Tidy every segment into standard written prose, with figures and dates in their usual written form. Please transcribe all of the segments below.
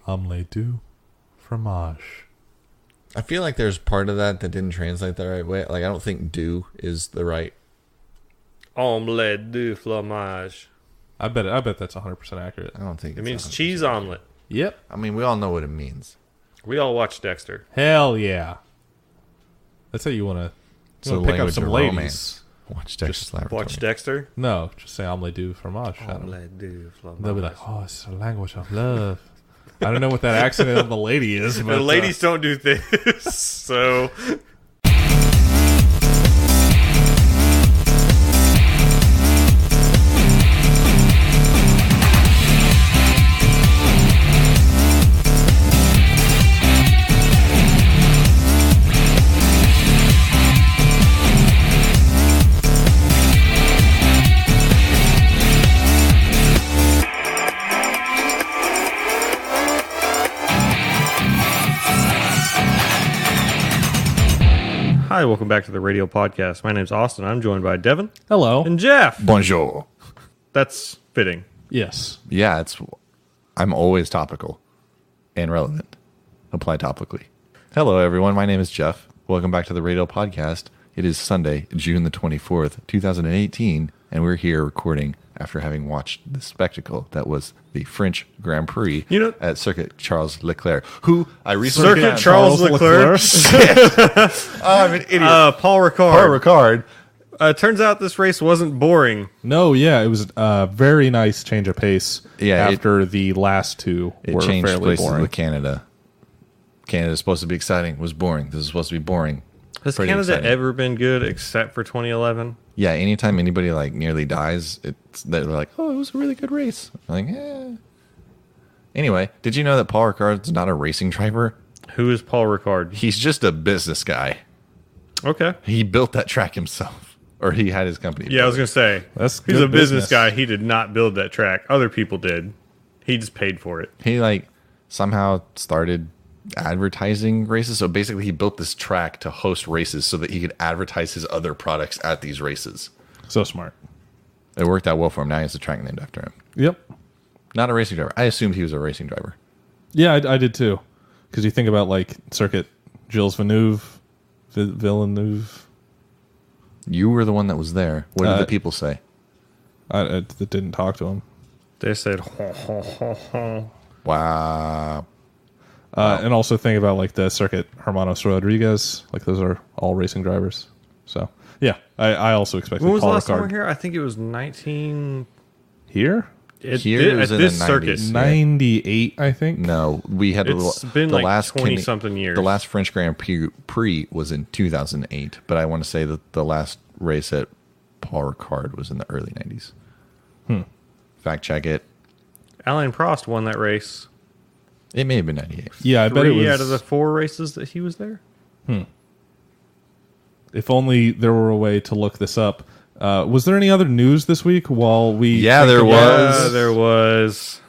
Omelette du fromage. I feel like there's part of that didn't translate the right way. Like, I don't think "do" is the right. Omelette du fromage. I bet that's 100% accurate. I don't think It means cheese omelet. Yep. I mean, we all know what it means. We all watch Dexter. Hell yeah. That's how you want to pick up some ladies. Romance. Watch Dexter's Laboratory. Watch Dexter? No, just say omelette du fromage. Omelette du fromage. They'll be like, oh, it's a language of love. I don't know what that accent of the lady is. But, the ladies don't do this, so... Hi, welcome back to the Radial podcast. My name's Austin. I'm joined by Devin. Hello. And Jeff. Bonjour. That's fitting. Yes. Yeah, I'm always topical and relevant. Apply topically. Hello, everyone. My name is Jeff. Welcome back to the Radial podcast. It is Sunday, June the 24th, 2018, and we're here recording after having watched the spectacle that was the French Grand Prix at Circuit Charles Leclerc, who I recently... Circuit Charles Leclerc? I'm an idiot. Paul Ricard. Paul Ricard. Turns out this race wasn't boring. No, yeah, it was a very nice change of pace after the last two were changed fairly places boring. with Canada. Canada's supposed to be exciting. It was boring. This is supposed to be boring. Has Canada ever been good except for 2011? Yeah, anytime anybody nearly dies, they're like, oh, it was a really good race. I'm like, eh. Anyway, did you know that Paul Ricard's not a racing driver? Who is Paul Ricard? He's just a business guy. Okay. He built that track himself. Or he had his company. Yeah, I was going to say, he's a business guy. He did not build that track. Other people did. He just paid for it. He somehow started advertising races. So basically he built this track to host races so that he could advertise his other products at these races. So smart. It worked out well for him. Now he has a track named after him. Yep. Not a racing driver. I assumed he was a racing driver. Yeah, I did too. Because you think about Circuit Gilles Villeneuve. You were the one that was there. What did the people say? I didn't talk to him. They said, ho, ho, ho, ho. Wow. And also think about the Circuit Hermanos Rodriguez. Those are all racing drivers. So yeah, I also expected Paul Ricard. When was the last time we were here? I think it was 19... Here? Here at this circuit. 98, I think. No, we had it's been the last 20-something years. The last French Grand Prix was in 2008, but I want to say that the last race at Paul Ricard was in the early 90s. Fact check it. Alain Prost won that race. It may have been 98. Yeah, I bet it was 3 out of the 4 races that he was there. If only there were a way to look this up. Was there any other news this week while we... Yeah, there was. Yeah, there was.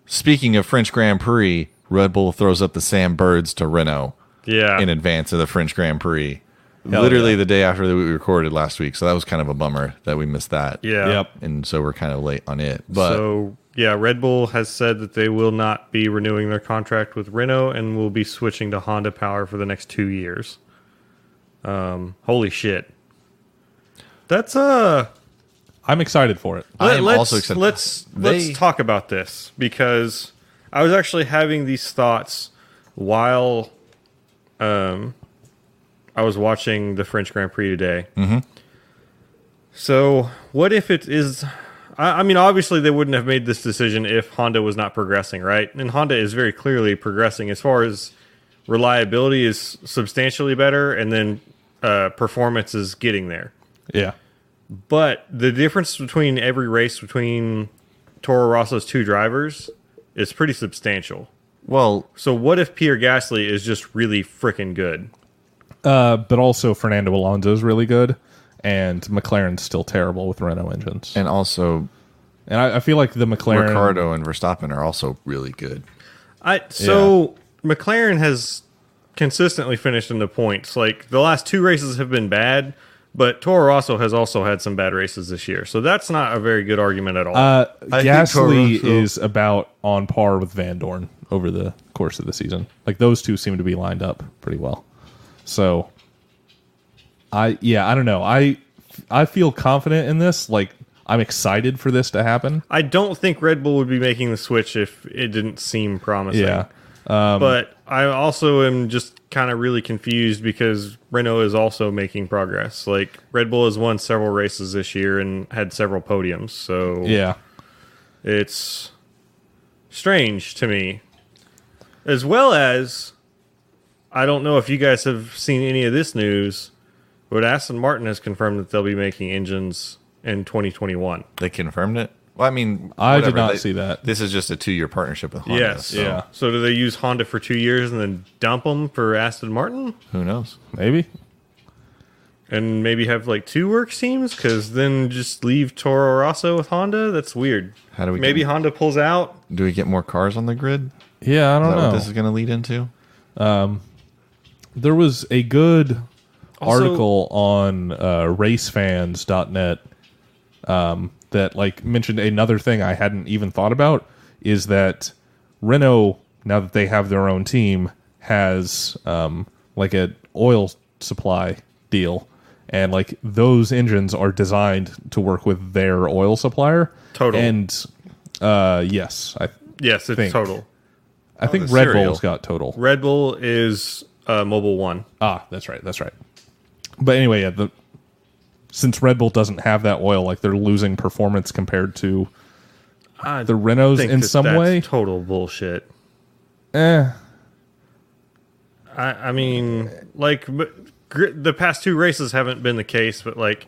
Speaking of French Grand Prix, Red Bull throws up the Sam Birds to Renault in advance of the French Grand Prix. Literally the day after that we recorded last week. So that was kind of a bummer that we missed that. Yeah. Yep. And so we're kind of late on it. But so, yeah, Red Bull has said that they will not be renewing their contract with Renault and will be switching to Honda Power for the next 2 years. Holy shit. That's I'm excited for it. I'm also excited. Let's talk about this because I was actually having these thoughts while I was watching the French Grand Prix today. Mm-hmm. So what if it is... I mean, obviously they wouldn't have made this decision if Honda was not progressing, right? And Honda is very clearly progressing as far as reliability is substantially better and then performance is getting there. Yeah. But the difference between every race between Toro Rosso's 2 drivers is pretty substantial. Well, so what if Pierre Gasly is just really freaking good? But also Fernando Alonso is really good, and McLaren's still terrible with Renault engines. And also... And I feel like the McLaren... Ricciardo and Verstappen are also really good. McLaren has consistently finished in the points. The last 2 races have been bad, but Toro Rosso has also had some bad races this year. So that's not a very good argument at all. Gasly is about on par with Van Dorn. over the course of the season. Like those two seem to be lined up pretty well. So I don't know. I feel confident in this. Like I'm excited for this to happen. I don't think Red Bull would be making the switch if it didn't seem promising. Yeah. But I also am just kind of really confused because Renault is also making progress. Like Red Bull has won several races this year and had several podiums. So Yeah. it's strange to me. As well as, I don't know if you guys have seen any of this news, but Aston Martin has confirmed that they'll be making engines in 2021. They confirmed it? Well, I mean, I did whatever. not see that. This is just a 2-year partnership with Honda. Yes. So Yeah. So do they use Honda for 2 years and then dump them for Aston Martin? who knows? Maybe. And maybe have like 2 work teams? Because then just leave Toro Rosso with Honda? That's weird. How do we Maybe get, Honda pulls out? do we get more cars on the grid? Yeah, I Is don't that know. what this is going to lead into? There was a good Also- article on racefans.net that like mentioned another thing I hadn't even thought about is that Renault, now that they have their own team, has like an oil supply deal, and like those engines are designed to work with their oil supplier. Total. And yes, Yes, it's think. total. I think the Red cereal. Bull's got total. Red Bull is Mobile One. Ah, that's right. But anyway, yeah, since Red Bull doesn't have that oil, like they're losing performance compared to I the Renaults think in that some that's way. total bullshit. Eh, I mean, like the past 2 races haven't been the case, but like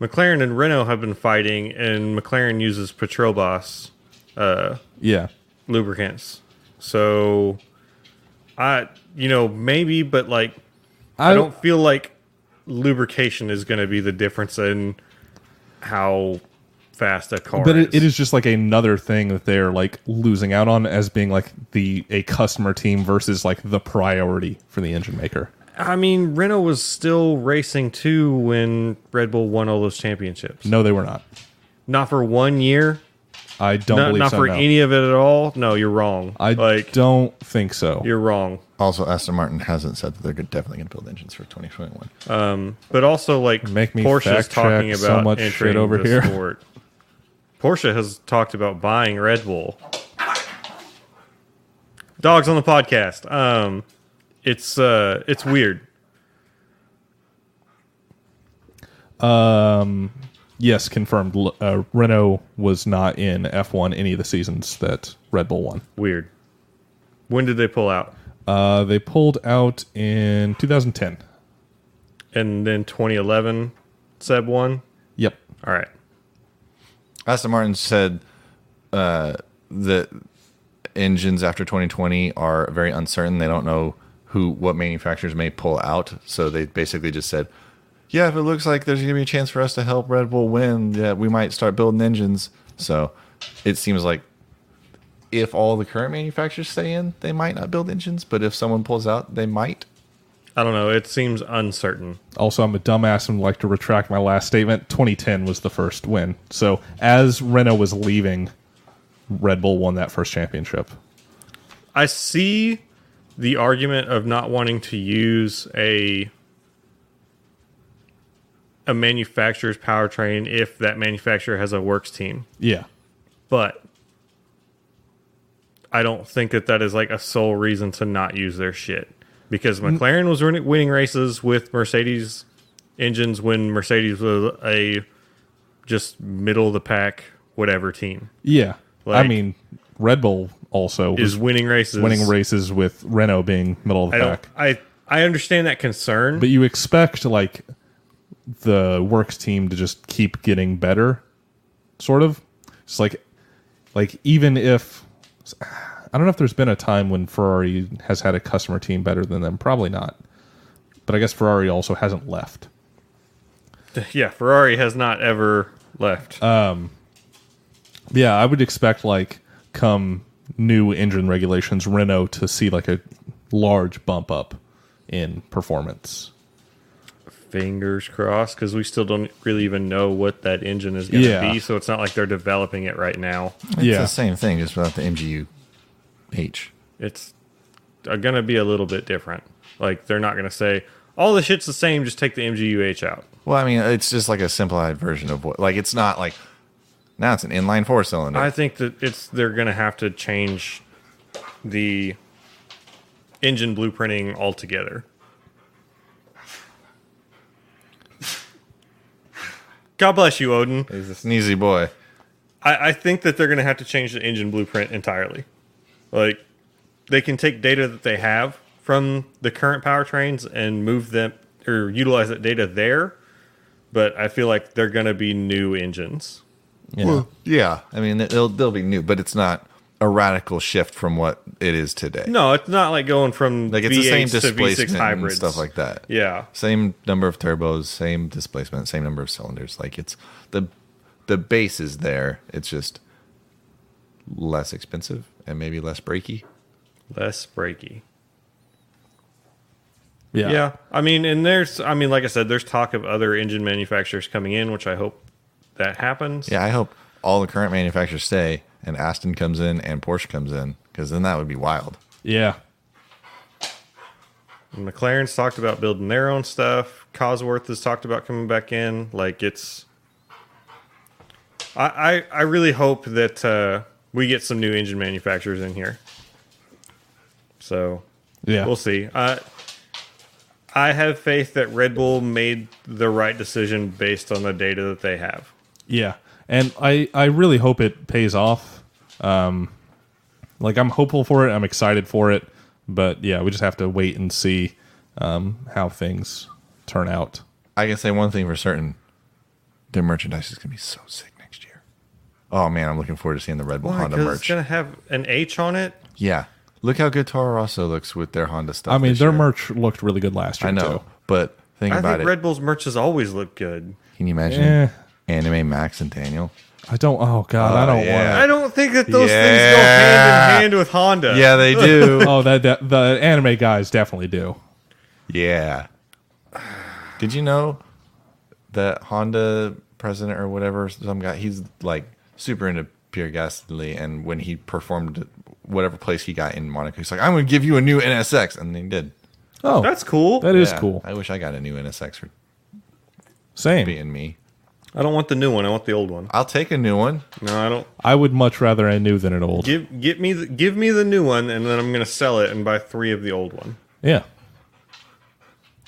McLaren and Renault have been fighting, and McLaren uses Petrobras yeah. lubricants. So, maybe, but like, I don't feel like lubrication is going to be the difference in how fast a car But is. it is just like another thing that they're like losing out on as being like a customer team versus like the priority for the engine maker. I mean, Renault was still racing too when Red Bull won all those championships. No, they were not. Not for 1 year. I don't believe Not so. for no. any of it at all. No, you're wrong. I don't think so. You're wrong. Also, Aston Martin hasn't said that they're definitely going to build engines for 2021. But also, like, Make me Porsche's fact talking check about so much entering shit over the here. sport. Porsche has talked about buying Red Bull. Dogs on the podcast. It's weird. Yes, confirmed. Renault was not in F1 any of the seasons that Red Bull won. Weird. When did they pull out? They pulled out in 2010. And then 2011, Seb won. Yep. All right. Aston Martin said that engines after 2020 are very uncertain. They don't know what manufacturers may pull out. So they basically just said, yeah, if it looks like there's going to be a chance for us to help Red Bull win, yeah, we might start building engines. So it seems like if all the current manufacturers stay in, they might not build engines. But if someone pulls out, they might. I don't know. It seems uncertain. Also, I'm a dumbass and would like to retract my last statement. 2010 was the first win. So as Renault was leaving, Red Bull won that first championship. I see the argument of not wanting to use a manufacturer's powertrain if that manufacturer has a works team. Yeah. But I don't think that is like a sole reason to not use their shit. Because McLaren was winning races with Mercedes engines when Mercedes was a just middle of the pack whatever team. Yeah. Like, I mean, Red Bull also is winning races. winning races with Renault being middle of the pack. I understand that concern. But you expect like the works team to just keep getting better, sort of. It's like even if I don't know if there's been a time when Ferrari has had a customer team better than them. Probably not. But I guess Ferrari also hasn't left. Yeah, Ferrari has not ever left. Yeah, I would expect like come new engine regulations, Renault to see like a large bump up in performance. Fingers crossed, because we still don't really even know what that engine is going to be, so it's not like they're developing it right now. It's the same thing, just without the MGU-H. it's going to be a little bit different. Like, they're not going to say, all the shit's the same, just take the MGUH out. Well, I mean, it's just like a simplified version of what, like, it's not like, now it's an inline 4-cylinder. I think that they're going to have to change the engine blueprinting altogether. God bless you, Odin. He's a sneezy boy. I think that they're going to have to change the engine blueprint entirely. Like, they can take data that they have from the current powertrains and move them or utilize that data there, but I feel like they're going to be new engines. Well, yeah. I mean, they'll be new, but it's not a radical shift from what it is today. No, it's not like going from Like, it's V8 the same to V6 displacement and hybrids. stuff like that. Yeah. Same number of turbos, same displacement, same number of cylinders. Like, it's the base is there. It's just less expensive and maybe less breaky. Less breaky. Yeah. Yeah. I mean, like I said, there's talk of other engine manufacturers coming in, which I hope that happens. Yeah, I hope all the current manufacturers stay and Aston comes in and Porsche comes in, because then that would be wild. Yeah. And McLaren's talked about building their own stuff. Cosworth has talked about coming back in. Like, it's... I really hope that we get some new engine manufacturers in here. So, Yeah. we'll see. I have faith that Red Bull made the right decision based on the data that they have. Yeah. And I really hope it pays off. Like, I'm hopeful for it. I'm excited for it. But, yeah, we just have to wait and see how things turn out. I can say one thing for certain. Their merchandise is going to be so sick next year. Oh, man, I'm looking forward to seeing the Red Bull Honda merch. It's going to have an H on it? Yeah. Look how good Toro Rosso looks with their Honda stuff. I mean, this their year. merch looked really good last year, I know, too. but think I about think it. Red Bull's merch has always looked good. Can you imagine Eh. Anime Max and Daniel? I don't... Oh, God, I don't yeah. I don't think that those Yeah. things go hand in hand with Honda. Yeah, they do. want... Oh, the anime guys definitely do. Yeah. Did you know that Honda president or whatever, some guy, he's like super into Pierre Gasly, and when he performed at whatever place he got in Monaco, he's like, I'm going to give you a new NSX, and he did. Oh, That's cool. that is Yeah, cool. I wish I got a new NSX for Same. being me. I don't want the new one. I want the old one. I'll take a new one. No, I don't. I would much rather a new than an old. Give me the new one, and then I'm going to sell it and buy 3 of the old one. Yeah.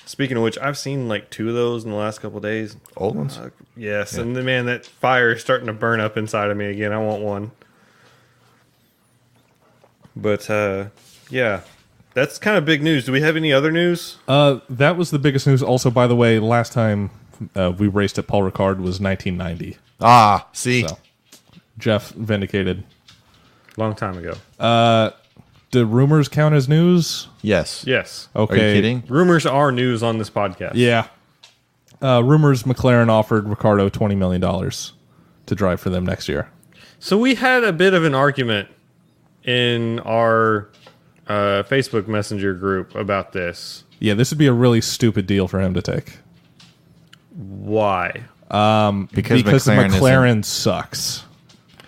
Speaking of which, I've seen like 2 of those in the last couple of days. Old ones? Yes, and man, that fire is starting to burn up inside of me again. I want one. But yeah, that's kind of big news. Do we have any other news? That was the biggest news. Also, by the way, last time we raced at Paul Ricard was 1990. Ah, see? So, Jeff vindicated. Long time ago. Do rumors count as news? Yes. Yes. Okay. Are you kidding? Rumors are news on this podcast. Yeah. Rumors McLaren offered Ricardo $20 million to drive for them next year. So we had a bit of an argument in our Facebook Messenger group about this. Yeah, this would be a really stupid deal for him to take. Why? Because McLaren sucks.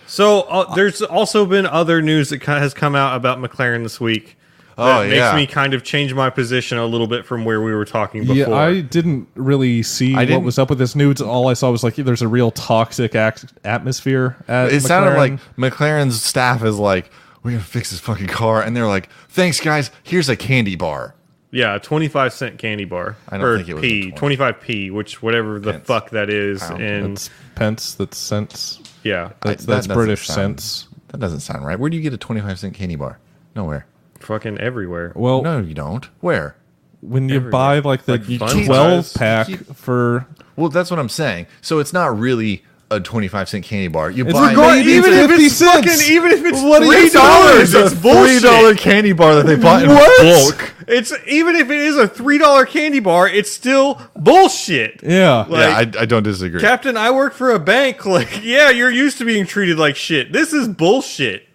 So there's also been other news that has come out about McLaren this week that makes me kind of change my position a little bit from where we were talking before. Yeah, I didn't really see what was up with this news. All I saw was like there's a real toxic atmosphere at It McLaren. sounded like McLaren's staff is like, we're going to fix this fucking car. And they're like, thanks, guys. Here's a candy bar. Yeah, a 25-cent candy bar. I don't think it was P, 25p, which whatever the fuck that is. And That's pence, that's cents. yeah, That's doesn't British sound- cents. That doesn't sound right. Where do you get a 25-cent candy bar? Nowhere. fucking everywhere. Well, No, you don't. Where? when you buy like the Like fun 12 size. pack for... Well, that's what I'm saying. So it's not really a 25-cent candy bar. You It's buy regardless- even if 50 it's cents. fucking, even if it's What are you $3, doing? it's It's a bullshit. $3 candy bar that they bought in What? bulk. It's even if it is a $3 candy bar, it's still bullshit. Yeah. Like, I don't disagree. Captain, I work for a bank. Like, yeah, you're used to being treated like shit. This is bullshit.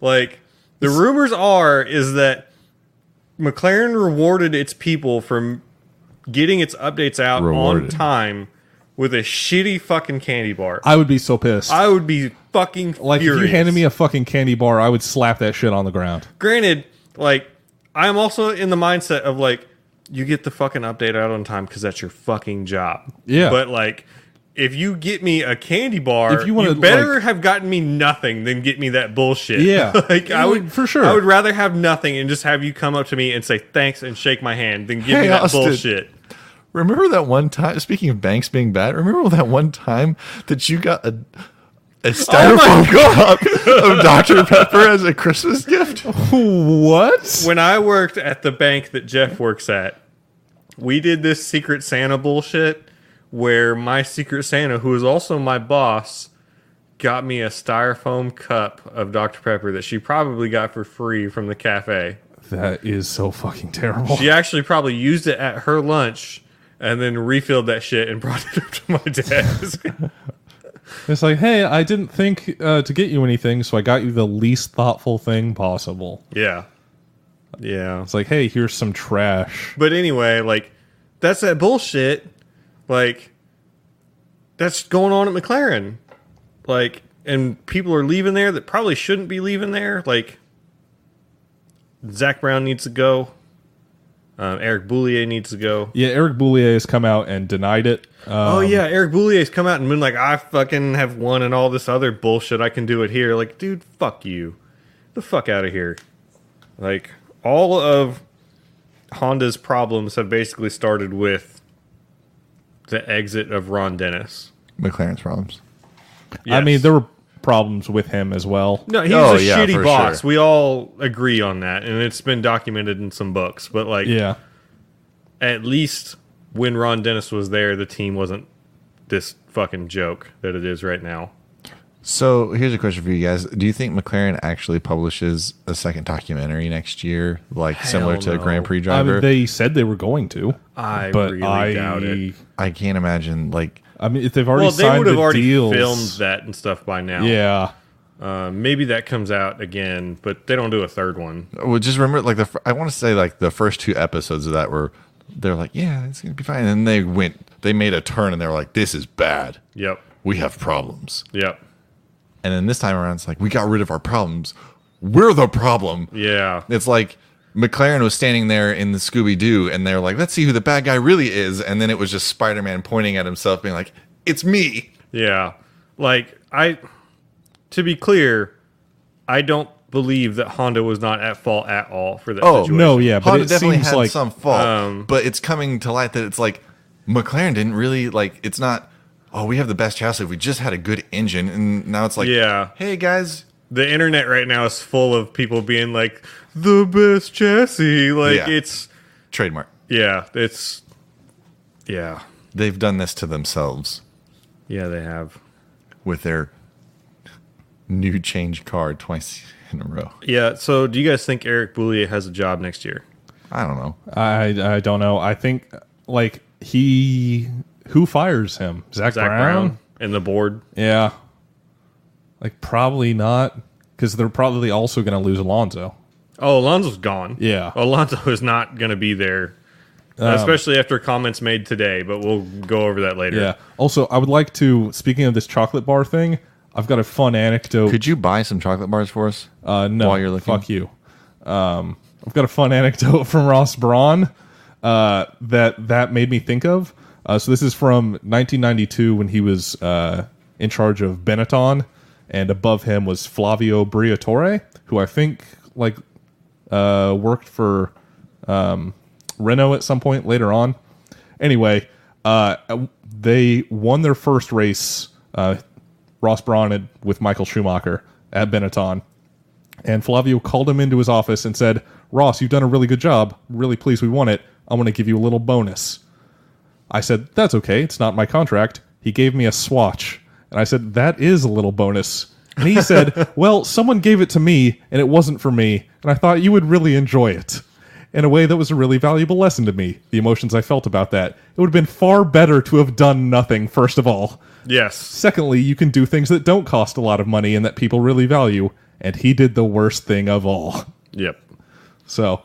Like, the rumors is that McLaren rewarded its people from getting its updates out on Rewarded. time with a shitty fucking candy bar. I would be so pissed. I would be fucking Like, furious. if you handed me a fucking candy bar, I would slap that shit on the ground. Granted, like, I'm also in the mindset of, like, you get the fucking update out on time because that's your fucking job. Yeah. But, like, if you get me a candy bar, If you wanna, better like- have gotten me nothing than get me that bullshit. Yeah. Like, I would, For sure. I would rather have nothing and just have you come up to me and say thanks and shake my hand than give me that Austin. bullshit. Remember that one time? Speaking of banks being bad, remember that one time that you got a styrofoam cup of Dr. Pepper as a Christmas gift? What? When I worked at the bank that Jeff works at, we did this Secret Santa bullshit where my Secret Santa, who is also my boss, got me a styrofoam cup of Dr. Pepper that she probably got for free from the cafe. That is so fucking terrible. She actually probably used it at her lunch and then refilled that shit and brought it up to my desk. It's like, hey, I didn't think to get you anything, so I got you the least thoughtful thing possible. Yeah. Yeah. It's like, hey, here's some trash. But anyway, like, that's that bullshit. Like, that's going on at McLaren. Like, and people are leaving there that probably shouldn't be leaving there. Like, Zach Brown needs to go. Eric Boulier needs to go. Yeah, Eric Boulier has come out and denied it. Oh, yeah, Eric Boulier's come out and been like, I fucking have won and all this other bullshit. I can do it here. Like, dude, fuck you. The fuck out of here. Like, all of Honda's problems have basically started with the exit of Ron Dennis. McLaren's problems. I mean, there were problems with him as well. No, he's Oh, a yeah, shitty for boss. sure. We all agree on that, and it's been documented in some books. But, like, Yeah. at least when Ron Dennis was there, the team wasn't this fucking joke that it is right now. So here's a question for you guys. Do you think McLaren actually publishes a second documentary next year, like similar to no. Grand Prix I Driver? mean, they said they were going to. I but really doubt it. I can't imagine, like, I mean, if they've already Well, they signed would have the already deals, filmed that and stuff by now. Yeah. Maybe that comes out again, but they don't do a third one. well, just remember, like, I want to say, like, the first two episodes of that were, they're like, yeah, it's going to be fine. And then they made a turn and they were like, this is bad. Yep. We have problems. Yep. And then this time around, it's like, we got rid of our problems. We're the problem. Yeah. It's like McLaren was standing there in the Scooby-Doo, and they're like, let's see who the bad guy really is. And then it was just Spider-Man pointing at himself, being like, it's me. Yeah. Like, to be clear, I don't believe that Honda was not at fault at all for that situation. No, yeah, but Honda it definitely seems had like some fault. But it's coming to light that it's like, McLaren didn't really, like, it's not, oh, we have the best chassis. We just had a good engine. And now it's like, Yeah. hey, guys. The internet right now is full of people being like, the best chassis. Like, Yeah. it's, Trademark. yeah. They've done this to themselves Yeah, they have. with their new change car twice in a row. Yeah, so do you guys think Eric Boulier has a job next year? I don't know. I don't know. I think like who fires him? Zach Brown? and the board. Yeah. Like probably not, because they're probably also going to lose Alonso. Oh, Alonso's gone. Yeah. Alonso is not going to be there, especially after comments made today, but we'll go over that later. Yeah. Also, I would like to, speaking of this chocolate bar thing, I've got a fun anecdote. Could you buy some chocolate bars for us? No, while you're looking? fuck you. I've got a fun anecdote from Ross Braun that made me think of. So this is from 1992 when he was in charge of Benetton, and above him was Flavio Briatore, who I think worked for Renault at some point later on. Anyway, they won their first race, Ross Braun with Michael Schumacher at Benetton. And Flavio called him into his office and said, Ross, you've done a really good job. Really pleased we won it. I want to give you a little bonus. I said, that's okay. It's not my contract. He gave me a swatch. And I said, that is a little bonus. And he said, well, someone gave it to me and it wasn't for me. And I thought you would really enjoy it. In a way that was a really valuable lesson to me. The emotions I felt about that. It would have been far better to have done nothing, first of all. Yes. Secondly, you can do things that don't cost a lot of money and that people really value. And he did the worst thing of all. Yep. So,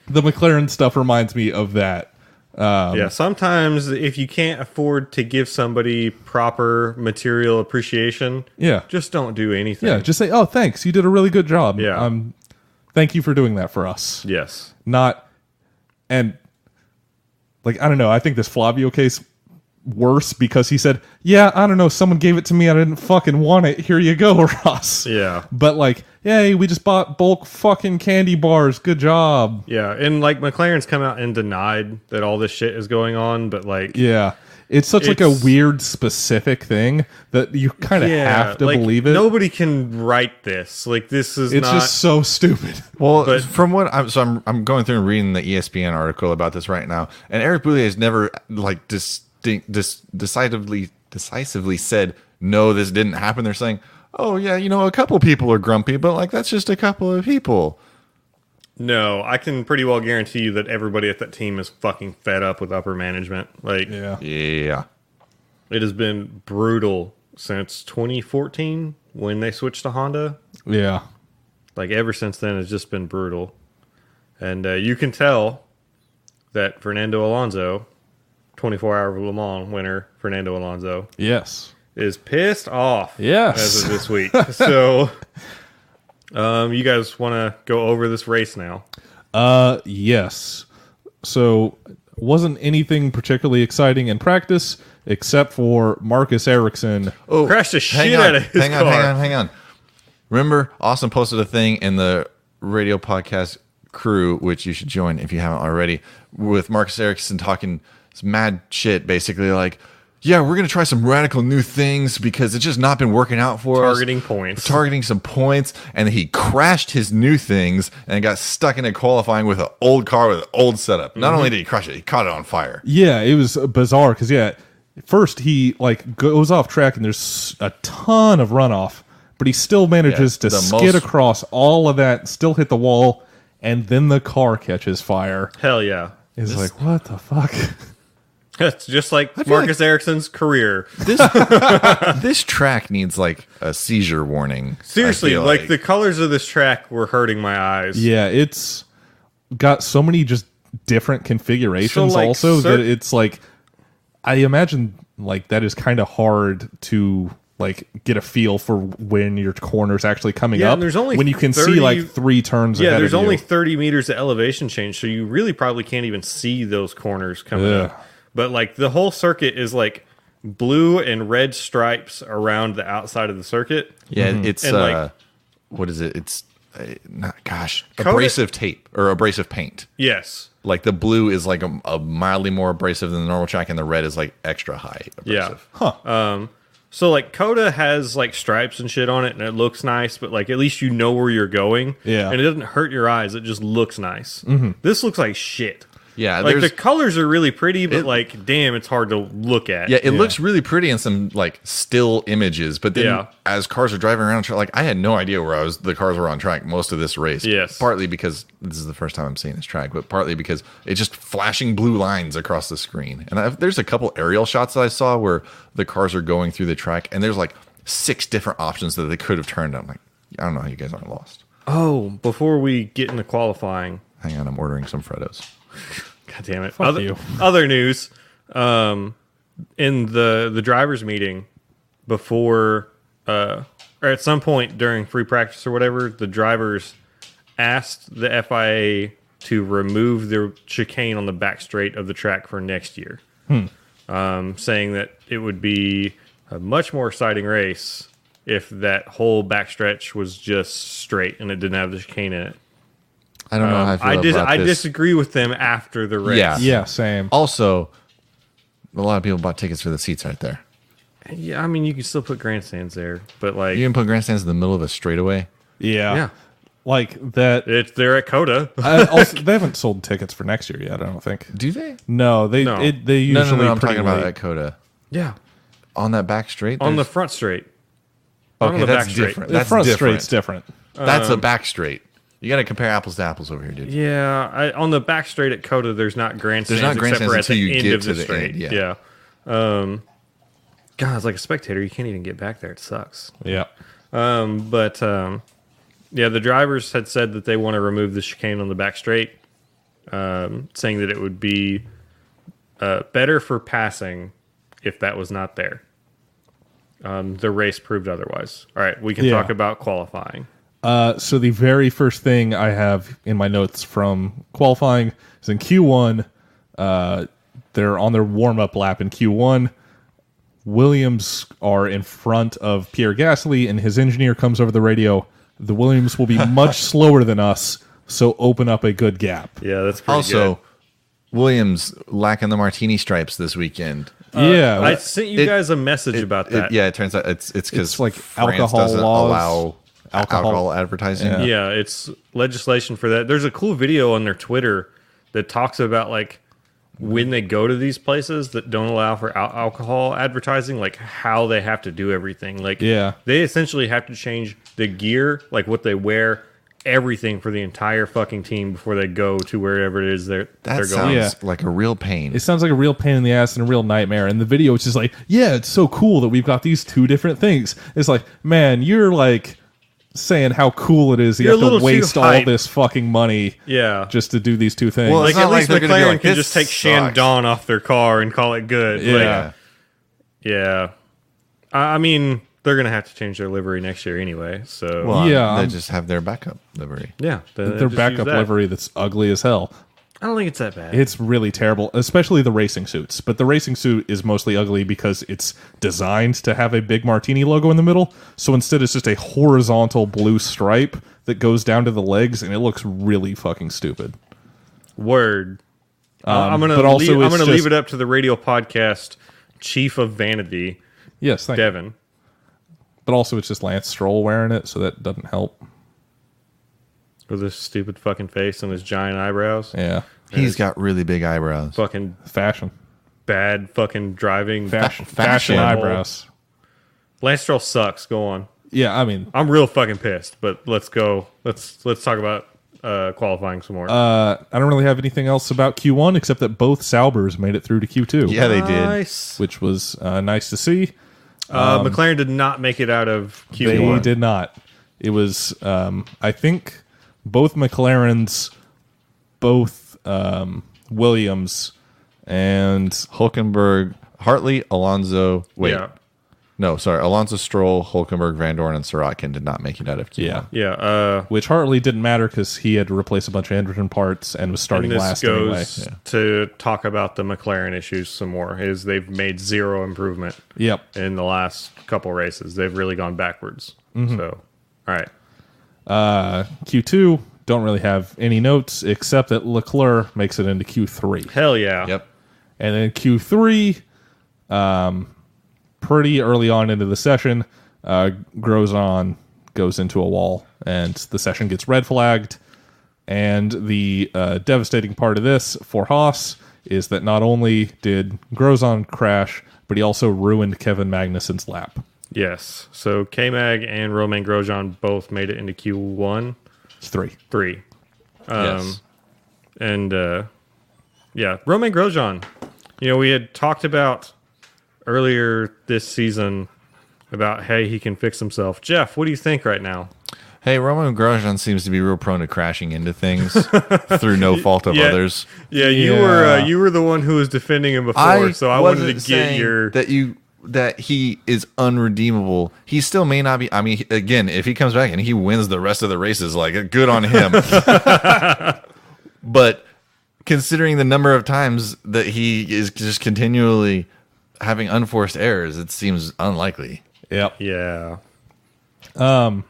the McLaren stuff reminds me of that. Yeah, sometimes if you can't afford to give somebody proper material appreciation, just don't do anything. Yeah, just say, "Oh, thanks, you did a really good job." Yeah. Thank you for doing that for us. Yes. Not, and like I don't know. I think this Flavio case worse because he said, "Yeah, I don't know. Someone gave it to me. I didn't fucking want it. Here you go, Ross." Yeah. But like, "Hey, we just bought bulk fucking candy bars. Good job." Yeah, and like McLaren's come out and denied that all this shit is going on, but like, Yeah. It's such like a weird specific thing that you kind of have to like, believe it. Nobody can write this. Like this is It's not just so stupid. Well, But- from what I'm going through and reading the ESPN article about this right now, and Eric Boulier has never like decisively said no, this didn't happen. They're saying, oh yeah, a couple people are grumpy, but like that's just a couple of people. No, I can pretty well guarantee you that everybody at that team is fucking fed up with upper management. Like, Yeah. it has been brutal since 2014 when they switched to Honda. Yeah. Like, ever since then, it's just been brutal. And you can tell that Fernando Alonso, 24-hour Le Mans winner Fernando Alonso, Yes. is pissed off Yes. as of this week. So, you guys want to go over this race now? Yes. So, wasn't anything particularly exciting in practice except for Marcus Ericsson. Oh, Crashed the shit out of his car. Hang on. Remember, Austin posted a thing in the radio podcast crew, which you should join if you haven't already, with Marcus Ericsson talking some mad shit, basically like, yeah, we're going to try some radical new things because it's just not been working out for us. Targeting some points. And he crashed his new things and got stuck in a qualifying with an old car with an old setup. Not only did he crash it, he caught it on fire. Yeah, it was bizarre because, first he like goes off track and there's a ton of runoff, but he still manages to skid across all of that, still hit the wall, and then the car catches fire. Hell yeah. It's like, what the fuck? It's just like Marcus Ericsson's career. This track needs like a seizure warning. Seriously, like the colors of this track were hurting my eyes. Yeah, it's got so many just different configurations So, like, also that it's like, I imagine like that is kind of hard to like get a feel for when your corner's actually coming up. And there's only when you can see like 3 turns ahead there's of only you. 30 meters of elevation change, so you really probably can't even see those corners coming up. But like the whole circuit is like blue and red stripes around the outside of the circuit. Yeah, it's And, like, what is it? It's Coda- abrasive tape or abrasive paint. Yes. Like the blue is like a mildly more abrasive than the normal track, and the red is like extra high abrasive. Yeah. So like Coda has like stripes and shit on it, and it looks nice, but like at least you know where you're going. Yeah. And it doesn't hurt your eyes. It just looks nice. This looks like shit. Yeah, Like the colors are really pretty, but like, damn, it's hard to look at. Yeah, it looks really pretty in some like still images, but then as cars are driving around, like I had no idea where the cars were on track most of this race. Yes. Partly because this is the first time I'm seeing this track, but partly because it's just flashing blue lines across the screen. And there's a couple aerial shots that I saw where the cars are going through the track, and there's like 6 different options that they could have turned. I'm like, I don't know how you guys aren't lost. Oh, before we get into qualifying, Hang on, I'm ordering some Freddos. God damn it! Fuck you. Other news, in the drivers' meeting before, or at some point during free practice or whatever, the drivers asked the FIA to remove the chicane on the back straight of the track for next year, saying that it would be a much more exciting race if that whole backstretch was just straight and it didn't have the chicane in it. I don't know how I feel about I this. disagree with them after the race. Yeah. Yeah, same. Also, a lot of people bought tickets for the seats right there. Yeah, I mean, you can still put grandstands there, but like, You can put grandstands in the middle of a straightaway. Yeah. Like that. they're at Coda. Also, they haven't sold tickets for next year yet, I don't think. Do they? No, they No. they usually No, I'm pretty talking about late. at Coda. Yeah, On that back straight? on the there's- front straight. Not Okay, on the that's back straight. different. The That's front different. straight's different. That's a back straight. You got to compare apples to apples over here, dude. Yeah, on the back straight at Coda, there's not grandstands. There's not except for grandstands at the until you end get of to the the straight. end, yeah. God, as like a spectator, you can't even get back there. It sucks. Yeah. Yeah, the drivers had said that they want to remove the chicane on the back straight, saying that it would be better for passing if that was not there. The race proved otherwise. All right, we can talk about qualifying. So the very first thing I have in my notes from qualifying is in Q1. They're on their warm-up lap in Q1. Williams are in front of Pierre Gasly, and his engineer comes over the radio. The Williams will be much slower than us, so open up a good gap. Yeah, that's pretty Also, good. Williams lacking the martini stripes this weekend. Yeah, I sent you guys a message about that. It turns out it's because It's like France alcohol doesn't laws. allow alcohol advertising. Yeah. Yeah, it's legislation for that. There's a cool video on their Twitter that talks about like when they go to these places that don't allow for alcohol advertising, like how they have to do everything. Like, they essentially have to change the gear, like what they wear, everything for the entire fucking team before they go to wherever it is they're That going. sounds like a real pain. It sounds like a real pain in the ass and a real nightmare. And the video is just like, yeah, it's so cool that we've got these two different things. It's like, man, you're like saying how cool it is. You You're a have little to too waste all hype. this fucking money Yeah. just to do these two things. Well, Like It's at not like least they're gonna be McLaren like, can "This just take sucks." Shandong off their car and call it good. Yeah. Like, yeah. I mean, they're gonna have to change their livery next year anyway. So Well, Yeah, they I'm- just have their backup livery. yeah, they their just use backup that. livery that's ugly as hell. I don't think it's that bad. It's really terrible, especially the racing suits. But the racing suit is mostly ugly because it's designed to have a big martini logo in the middle. So instead, it's just a horizontal blue stripe that goes down to the legs, and it looks really fucking stupid. Word. I'm gonna but also it's leave just- it up to the radio podcast chief of vanity, Yes, thank you. Devin. But also, it's just Lance Stroll wearing it, so that doesn't help. With his stupid fucking face and his giant eyebrows. Yeah, He's got really big eyebrows. Fucking fashion, bad fucking driving. fashion fashion. eyebrows. Lance Stroll sucks. Go on. Yeah, I mean, I'm real fucking pissed, but let's go. Let's talk about qualifying some more. I don't really have anything else about Q1 except that both Saubers made it through to Q2. Yeah, they did. Nice. Which was nice to see. McLaren did not make it out of Q1. They did not. It was, I think, both McLarens, both Williams, and Hulkenberg, Hartley, Alonso. Wait, Yeah. no, sorry. Alonso, Stroll, Hulkenberg, Van Dorn, and Sorokin did not make it out of Q1. yeah, Yeah. which Hartley didn't matter because he had to replace a bunch of engine parts and was starting And this last goes anyway. to talk about the McLaren issues some more. Is they've made zero improvement Yep. in the last couple races. They've really gone backwards. Mm-hmm. So, all right. Q2, don't really have any notes except that Leclerc makes it into Q3. Hell yeah. Yep. And then Q3, pretty early on into the session, Grosjean goes into a wall, and the session gets red flagged. And the devastating part of this for Haas is that not only did Grosjean crash, but he also ruined Kevin Magnussen's lap. Yes. So K-Mag and Romain Grosjean both made it into Q1. It's 3. 3. Yes. And yeah, Romain Grosjean. You know, we had talked about earlier this season about, hey, he can fix himself. Jeff, what do you think right now? Hey, Romain Grosjean seems to be real prone to crashing into things through no fault of Yeah. others. Yeah, Yeah. you were the one who was defending him before, so I wanted to wasn't get saying your that he is unredeemable. He still may not be. I mean, again, if he comes back and he wins the rest of the races, like good on him. But considering the number of times that he is just continually having unforced errors, it seems unlikely. Yep. Yeah. So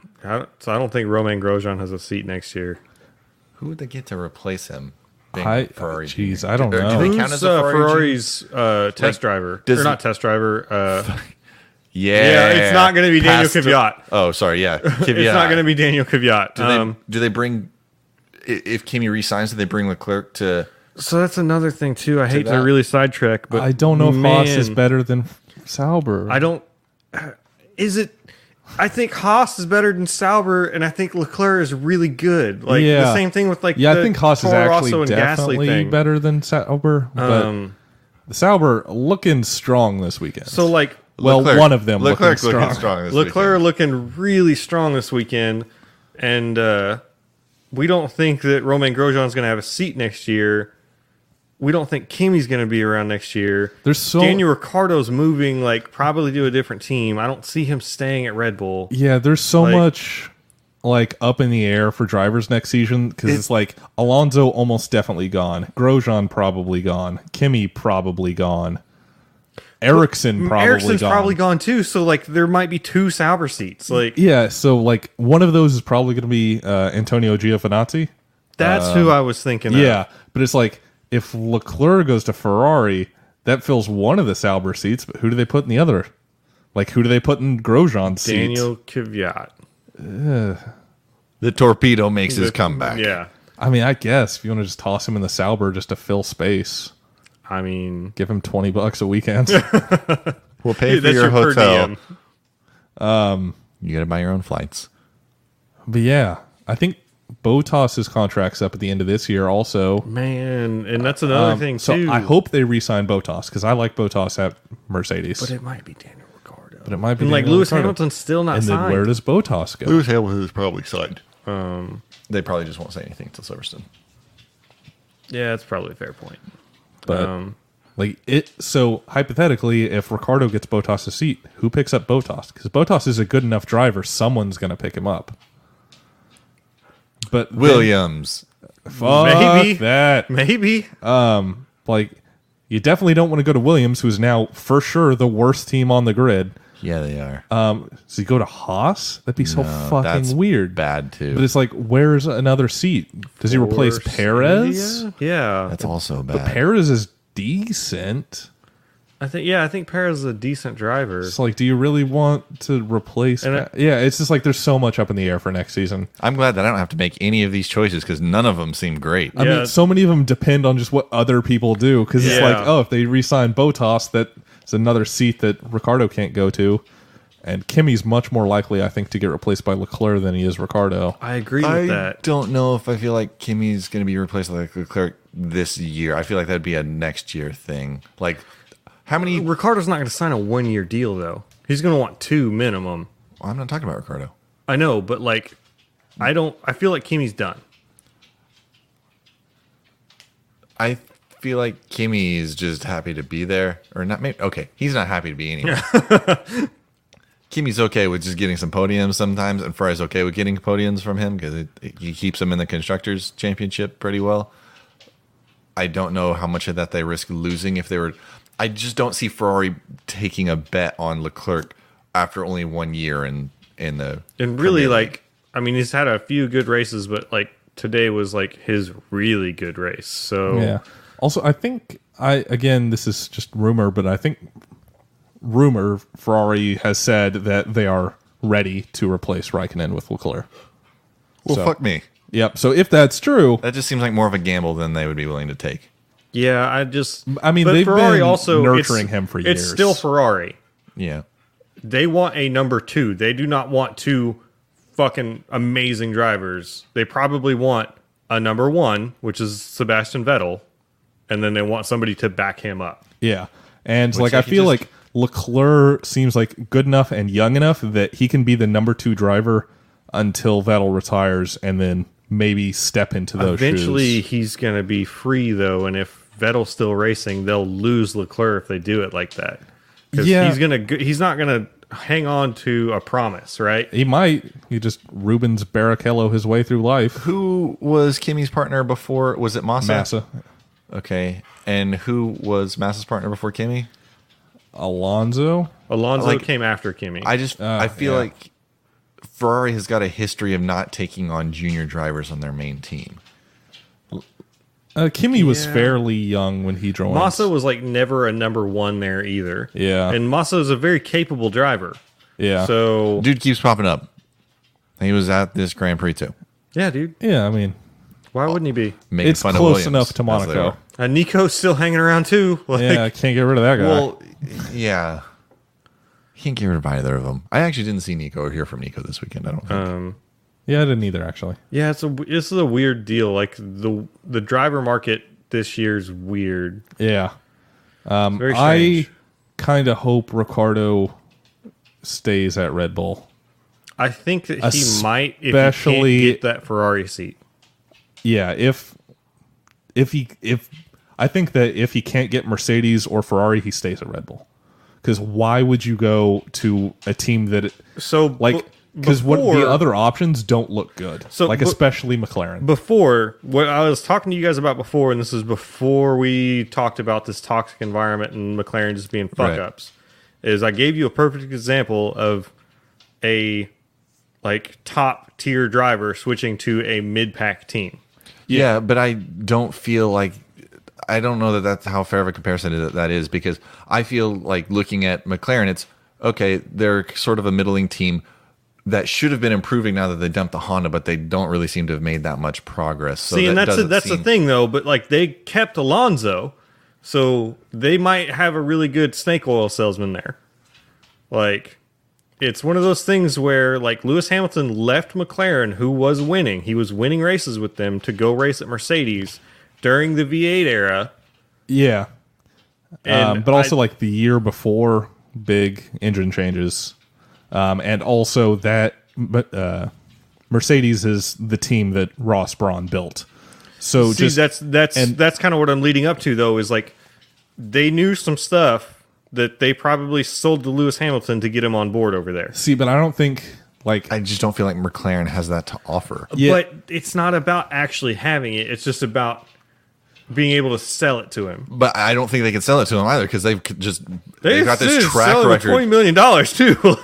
I don't think Romain Grosjean has a seat next year. Who would they get to replace him? being I Ferrari jeez, junior? I don't Or know. Do they count Who's as a Ferrari junior? Ferrari's test driver? does- Or not test driver. Yeah, it's not going to be Daniel Past- Kvyat. Oh, sorry, yeah, It's not going to be Daniel Kvyat. Do they bring? If Kimi resigns, do they bring Leclerc to? So that's another thing too. I hate to that. really sidetrack, but I don't know if Haas is man, better than Sauber. I don't. Is it? I think Haas is better than Sauber, and I think Leclerc is really good. Like Yeah. the same thing with like Yeah, the I think Haas is Toro actually Rosso and Gasly definitely thing. better than Sauber. But the Sauber looking strong this weekend. So like well, Leclerc- one of them Leclerc looking strong. this Leclerc weekend. looking really strong this weekend, and we don't think that Romain Grosjean is going to have a seat next year. we don't think Kimi's going to be around next year. There's so Daniel Ricciardo's moving, like probably to a different team. I don't see him staying at Red Bull. Yeah, there's so Like- much like up in the air for drivers next season because it's like Alonso almost definitely gone, Grosjean probably gone, Kimi probably gone, Ericsson probably Ericsson's gone. probably gone too. So like there might be 2 Sauber seats. Like Yeah, so like one of those is probably going to be Antonio Giovinazzi. that's who I was thinking. Yeah, but it's like if Leclerc goes to Ferrari, that fills one of the Sauber seats. But who do they put in the other? Like who do they put in Grosjean's seat? Daniel Kvyat. The torpedo makes his comeback. Yeah, I mean, I guess if you want to just toss him in the Sauber just to fill space, I mean give him $20 a weekend. We'll pay for that's your per hotel. diem. You got to buy your own flights. But yeah, I think Bottas's contract's up at the end of this year also. Man, and that's another thing So too. I hope they re-sign Bottas because I like Bottas at Mercedes. but it might be Daniel Ricciardo. But it might be and like Daniel Lewis Ricciardo. Hamilton's still not And then signed. where does Bottas go? Lewis Hamilton is probably signed. They probably just won't say anything to Silverstone. Yeah, that's probably a fair point. But like it. So hypothetically, if Ricardo gets Bottas' seat, who picks up Bottas? Because Bottas is a good enough driver. Someone's going to pick him up. But then- Williams. fuck Maybe. that. Maybe. Like, you definitely don't want to go to Williams, who's now for sure the worst team on the grid. Yeah, they are. So you go to Haas? That'd be so That's fucking weird. Bad, too. But it's like, where's another seat? Does he replace Force Perez? India? Yeah. That's also bad. Perez is decent. I think Perez is a decent driver. It's like, do you really want to replace? And Yeah, it's just like there's so much up in the air for next season. I'm glad that I don't have to make any of these choices because none of them seem great. I Yeah. mean, so many of them depend on just what other people do. Because it's Yeah. like, oh, if they re-sign Bottas, that's another seat that Ricardo can't go to. And Kimi's much more likely, I think, to get replaced by Leclerc than he is Ricardo. I agree with I that. don't know if I feel like Kimi's going to be replaced by Leclerc this year. I feel like that'd be a next year thing. Like, how many? Ricardo's not going to sign a 1-year deal though. He's going to want 2 minimum. I'm not talking about Ricardo. I know, but like, I feel like Kimi's done. I feel like Kimi is just happy to be there, or not. Maybe okay, he's not happy to be anywhere. Kimi's okay with just getting some podiums sometimes, and Ferrari's okay with getting podiums from him because he keeps him in the constructors' championship pretty well. I don't know how much of that they risk losing if they were. I just don't see Ferrari taking a bet on Leclerc after only 1 year in the. And really, Premier League. like, I mean, he's had a few good races, but like today was like his really good race. So Yeah. Also, I think again, this is just rumor, but I think Ferrari has said that they are ready to replace Raikkonen with Leclerc. Well, So- fuck me. Yep. So if that's true, That just seems like more of a gamble than they would be willing to take. yeah, I mean, but they've Ferrari been also nurturing it's- him for It's years. still Ferrari. Yeah. They want a number 2. They do not want 2 fucking amazing drivers. They probably want a number 1, which is Sebastian Vettel, and then they want somebody to back him up. Yeah. And like I I could feel just- like Leclerc seems like good enough and young enough that he can be the number 2 driver until Vettel retires and then maybe step into those Eventually, shoes. he's going to be free, though, and if Vettel's still racing, they'll lose Leclerc if they do it like that. Because Yeah. he's not going to hang on to a promise, right? He might. He just Rubens Barrichello his way through life. Who was Kimi's partner before? Was it Massa? Massa. Okay. And who was Massa's partner before Kimi? Alonso. Alonso Like- came after Kimi. I feel yeah. like Ferrari has got a history of not taking on junior drivers on their main team. Kimi was Yeah. fairly young when he joined. Massa was like never a number 1 there either. Yeah. And Massa is a very capable driver. Yeah. So, Dude keeps popping up. He was at this Grand Prix too. yeah, dude. Yeah, I mean, Why wouldn't he be? Making it's fun of close Williams, enough to as they Monaco. were. Nico's still hanging around too. Like, Yeah, I can't get rid of that guy. Well, yeah. He can't get rid of either of them. I actually didn't see Nico or hear from Nico this weekend. I don't think. Yeah, I didn't either, actually. Yeah, this is a weird deal. Like the driver market this year's weird. Yeah. Very I strange. kind of hope Ricardo stays at Red Bull. I think that he might if Especially- he can't get that Ferrari seat. Yeah, if I think that if he can't get Mercedes or Ferrari, he stays at Red Bull. Because why would you go to a team that because what the other options don't look good. So especially McLaren. Before, what I was talking to you guys about before, and this is before we talked about this toxic environment and McLaren just being fuck ups, is I gave you a perfect example of a top tier driver switching to a mid pack team. Yeah, but I don't feel like. I don't know that that's how fair of a comparison that is, because I feel like looking at McLaren, it's okay, they're sort of a middling team that should have been improving now that they dumped the Honda, but they don't really seem to have made that much progress. So see, and that's the thing, though. But they kept Alonso, so they might have a really good snake oil salesman there. It's one of those things where Lewis Hamilton left McLaren, who was winning. He was winning races with them to go race at Mercedes during the V8 era. Yeah. But also the year before, big engine changes. And also that Mercedes is the team that Ross Brawn built. So see, that's kind of what I'm leading up to, though, is they knew some stuff that they probably sold to Lewis Hamilton to get him on board over there. See, but I don't think I just don't feel like McLaren has that to offer. Yeah. But it's not about actually having it. It's just about being able to sell it to him. But I don't think they can sell it to him either, because they've got this track record. $20 million too.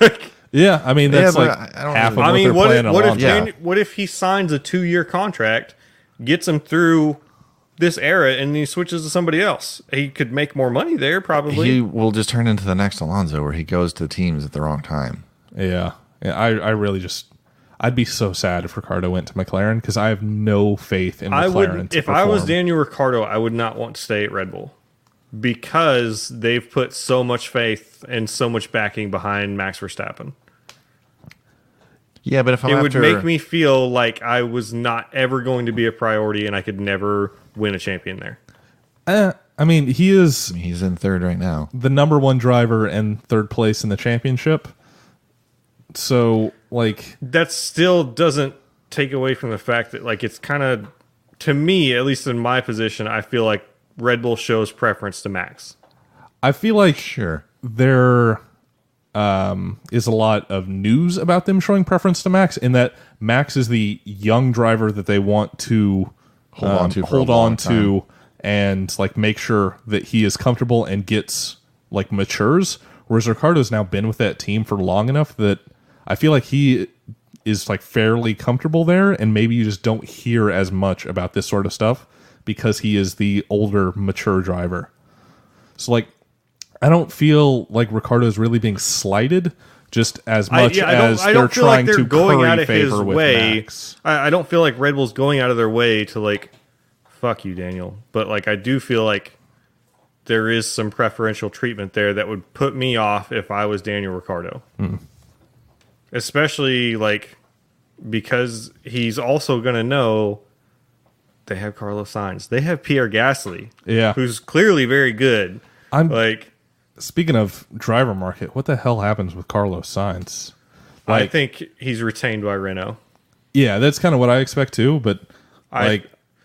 Yeah, I mean that's half of what they're playing along. What if he signs a 2-year contract, gets him through this era, and he switches to somebody else? He could make more money there, probably. He will just turn into the next Alonso, where he goes to teams at the wrong time. Yeah, I really I'd be so sad if Ricciardo went to McLaren, because I have no faith in McLaren. If I was Daniel Ricciardo, I would not want to stay at Red Bull, because they've put so much faith and so much backing behind Max Verstappen. Yeah, but if would make me feel like I was not ever going to be a priority, and I could never win a champion there. I mean, he's in third right now, the number 1 driver and third place in the championship. So, that still doesn't take away from the fact that, it's kind of, to me, at least in my position, I feel like Red Bull shows preference to Max. I feel like sure there is a lot of news about them showing preference to Max, in that Max is the young driver that they want to hold on to and make sure that he is comfortable and gets matures. Whereas Ricciardo's now been with that team for long enough that I feel like he is fairly comfortable there, and maybe you just don't hear as much about this sort of stuff because he is the older, mature driver. So I don't feel like Ricciardo's really being slighted just as much as they're trying to curry favor with Max. I don't feel like Red Bull's going out of their way to fuck you, Daniel. But I do feel like there is some preferential treatment there that would put me off if I was Daniel Ricciardo. Especially because he's also going to know they have Carlos Sainz. They have Pierre Gasly, who's clearly very good. Speaking of driver market, what the hell happens with Carlos Sainz? I think he's retained by Renault. Yeah, that's kind of what I expect too, but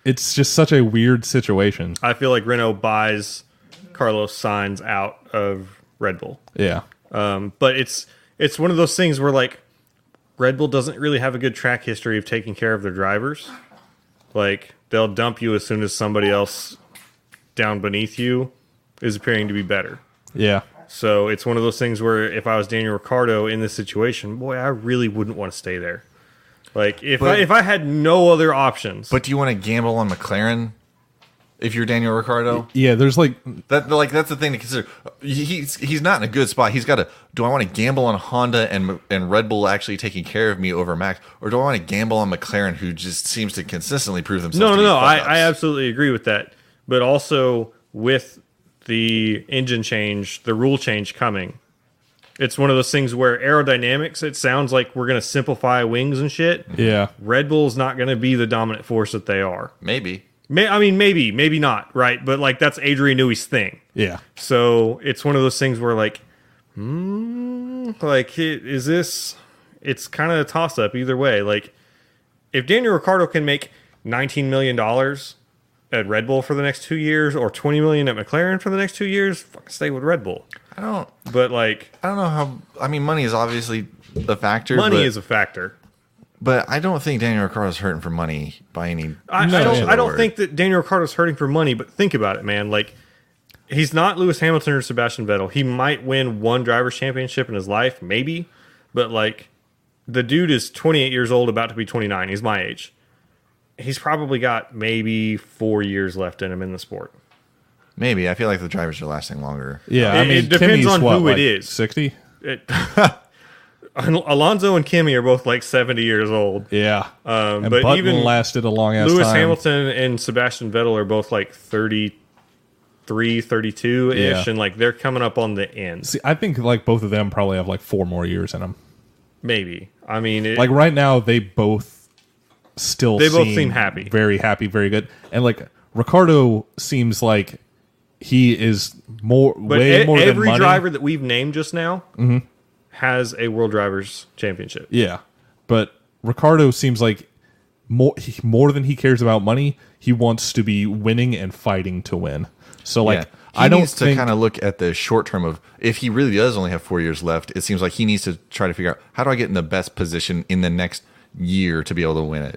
it's just such a weird situation. I feel like Renault buys Carlos Sainz out of Red Bull. Yeah. But it's one of those things where Red Bull doesn't really have a good track history of taking care of their drivers. They'll dump you as soon as somebody else down beneath you is appearing to be better. Yeah. So it's one of those things where if I was Daniel Ricciardo in this situation, boy, I really wouldn't want to stay there. If I had no other options. But do you want to gamble on McLaren if you're Daniel Ricciardo? Yeah, there's that. That's the thing to consider. He's not in a good spot. He's got to. Do I want to gamble on Honda and Red Bull actually taking care of me over Max, or do I want to gamble on McLaren, who just seems to consistently prove themselves? No. I absolutely agree with that. But also with the engine change, the rule change coming, it's one of those things where aerodynamics, it sounds like we're going to simplify wings and shit. Yeah. Red Bull's not going to be the dominant force that they are. Maybe, maybe not, right? But that's Adrian Newey's thing. Yeah. So it's one of those things where is this? It's kind of a toss up either way. If Daniel Ricciardo can make $19 million at Red Bull for the next 2 years or 20 million at McLaren for the next 2 years, fucking stay with Red Bull. But like, I don't know how. I mean, money is obviously a factor. Money is a factor. But I don't think Daniel Ricciardo's hurting for money by any. I don't think that Daniel Ricciardo's hurting for money. But think about it, man. Like, he's not Lewis Hamilton or Sebastian Vettel. He might win one driver's championship in his life, maybe. But like, the dude is 28 years old, about to be 29. He's my age. He's probably got maybe 4 years left in him in the sport. Maybe. I feel like the drivers are lasting longer. Yeah, I mean, it depends Kimmy's on who it is. 60? Alonso and Kimi are both like 70 years old. Yeah. But Button even lasted a long ass time. Lewis Hamilton and Sebastian Vettel are both like 33, 32-ish, Yeah. and like they're coming up on the end. See, I think like both of them probably have like 4 more years in them. Maybe. I mean, Like right now, they both still seem happy. Very happy, very good. And like Ricardo seems like he is way more than every money. driver that we've named just now has a World Drivers' Championship. Yeah, but Ricardo seems like more than he cares about money. He wants to be winning and fighting to win. So like, I don't think to kind of look at the short term of if he really does only have 4 years left. It seems like he needs to try to figure out how do I get in the best position in the next year to be able to win a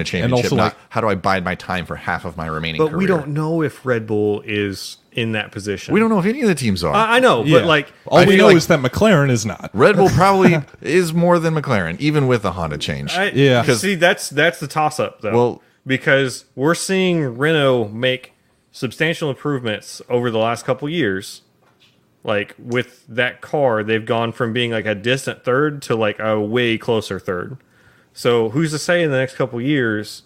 championship. And also, not how do I bide my time for half of my remaining But career. we don't know if Red Bull is in that position. We don't know if any of the teams are. I know, Yeah. but like, all we feel know like- is that McLaren is not. Red Bull probably is more than McLaren, even with the Honda change. Yeah. See, that's the toss up though. Well- because we're seeing Renault make substantial improvements over the last couple years. Like with that car, they've gone from being like a distant third to like a way closer third. So who's to say in the next couple years,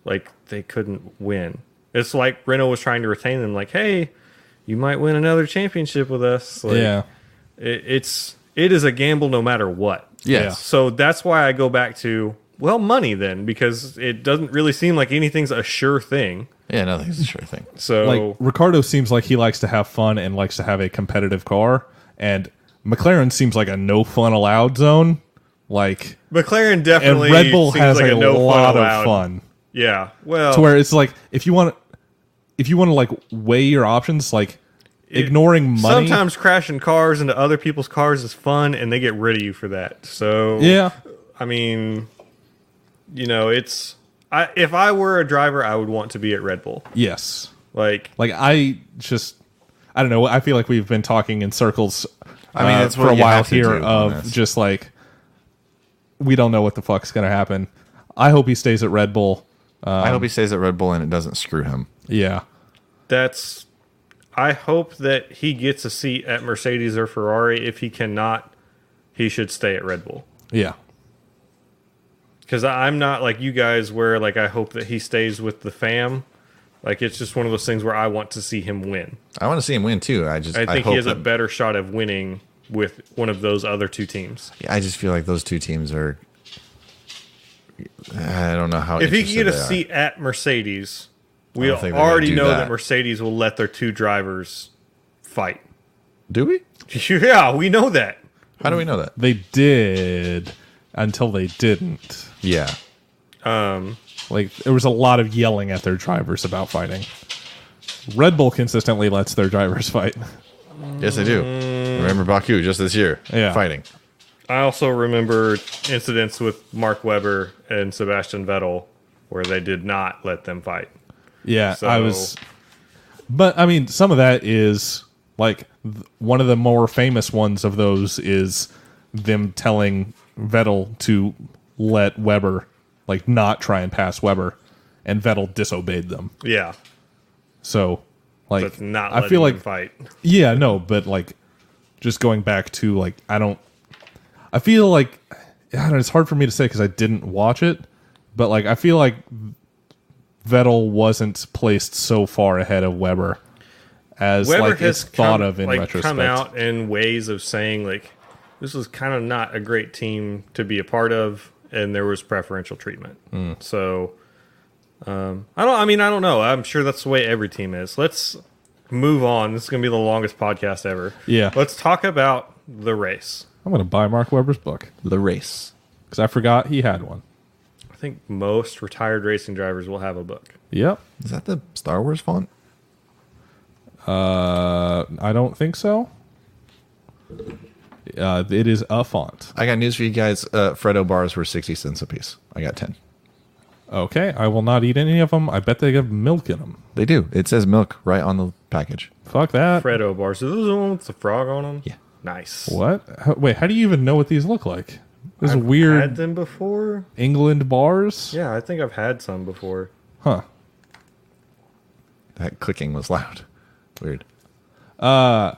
like they couldn't win? It's like Renault was trying to retain them. Like, hey, you might win another championship with us. Like, Yeah. it is a gamble no matter what. Yes. So that's why I go back to, well, money then, because it doesn't really seem like anything's a sure thing. Yeah, nothing's a sure thing. So Like Ricardo seems like he likes to have fun and likes to have a competitive car, and McLaren seems like a no fun allowed zone. Like, McLaren and definitely Red Bull seems has like a no lot allowed. of fun. Yeah. Well, To where it's like if you want to like weigh your options, like ignoring money. sometimes crashing cars into other people's cars is fun, and they get rid of you for that. So Yeah. I mean, you know, if I were a driver, I would want to be at Red Bull. Yes. Like I don't know. I feel like we've been talking in circles. I mean, it's for what a you while have to here do on of this. just like we don't know what the fuck's gonna happen. I hope he stays at Red Bull. I hope he stays at Red Bull and it doesn't screw him. Yeah. I hope that he gets a seat at Mercedes or Ferrari. If he cannot, he should stay at Red Bull. Yeah. Because I'm not like you guys where like I hope that he stays with the fam. Like it's just one of those things where I want to see him win. I want to see him win too. I think hope he has a that- better shot of winning with one of those other two teams. I just feel like those two teams are. I don't know how. If he can get a interested they are. seat at Mercedes, we don't think they're gonna already do know that. that Mercedes will let their two drivers fight. Do we? Yeah, we know that. How do we know that? They did until they didn't. Yeah. Like there was a lot of yelling at their drivers about fighting. Red Bull consistently lets their drivers fight. Yes, they do. Remember Baku just this year? Yeah. Fighting. I also remember incidents with Mark Webber and Sebastian Vettel where they did not let them fight. Yeah, So- but I mean, some of that is like one of the more famous ones of those is them telling Vettel to let Webber like not try and pass Webber, and Vettel disobeyed them. Yeah, So like that's not. I Letting feel them like fight. yeah, no, but like just going back to like I feel like I don't know, it's hard for me to say because I didn't watch it, but like I feel like Vettel wasn't placed so far ahead of Weber as Weber like has it's thought come, of in like, retrospect. come out in ways of saying like this was kind of not a great team to be a part of, and there was preferential treatment. So I don't know. I'm sure that's the way every team is. Let's move on. This is going to be the longest podcast ever. Yeah. Let's talk about the race. I'm going to buy Mark Webber's book The race. because I forgot he had one. think most retired racing drivers will have a book. Yep. Is that the Star Wars font? I don't think so. It is a font. I got news for you guys. Freddo bars were 60 cents a piece. I got 10. Okay, I will not eat any of them. I bet they have milk in them. They do. It says milk right on the package. Fuck that. Freddo bars. Are those the ones with the frog on them? Yeah. Nice. What? Wait, how do you even know what these look like? This is I've weird had them before. England bars? Yeah, I think I've had some before. Huh. That clicking was loud. Weird. Let's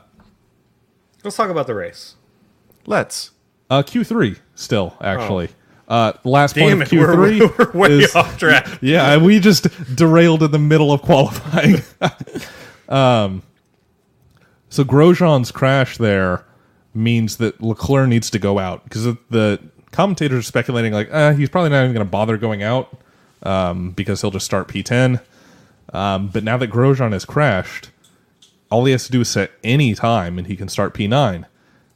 talk about the race. Let's. Q3 still, actually. Last Damn point it, of Q3 we're way is, off track. Yeah, we just derailed in the middle of qualifying. So Grosjean's crash there means that Leclerc needs to go out because the commentators are speculating like he's probably not even going to bother going out because he'll just start P10. But now that Grosjean has crashed, all he has to do is set any time and he can start P9.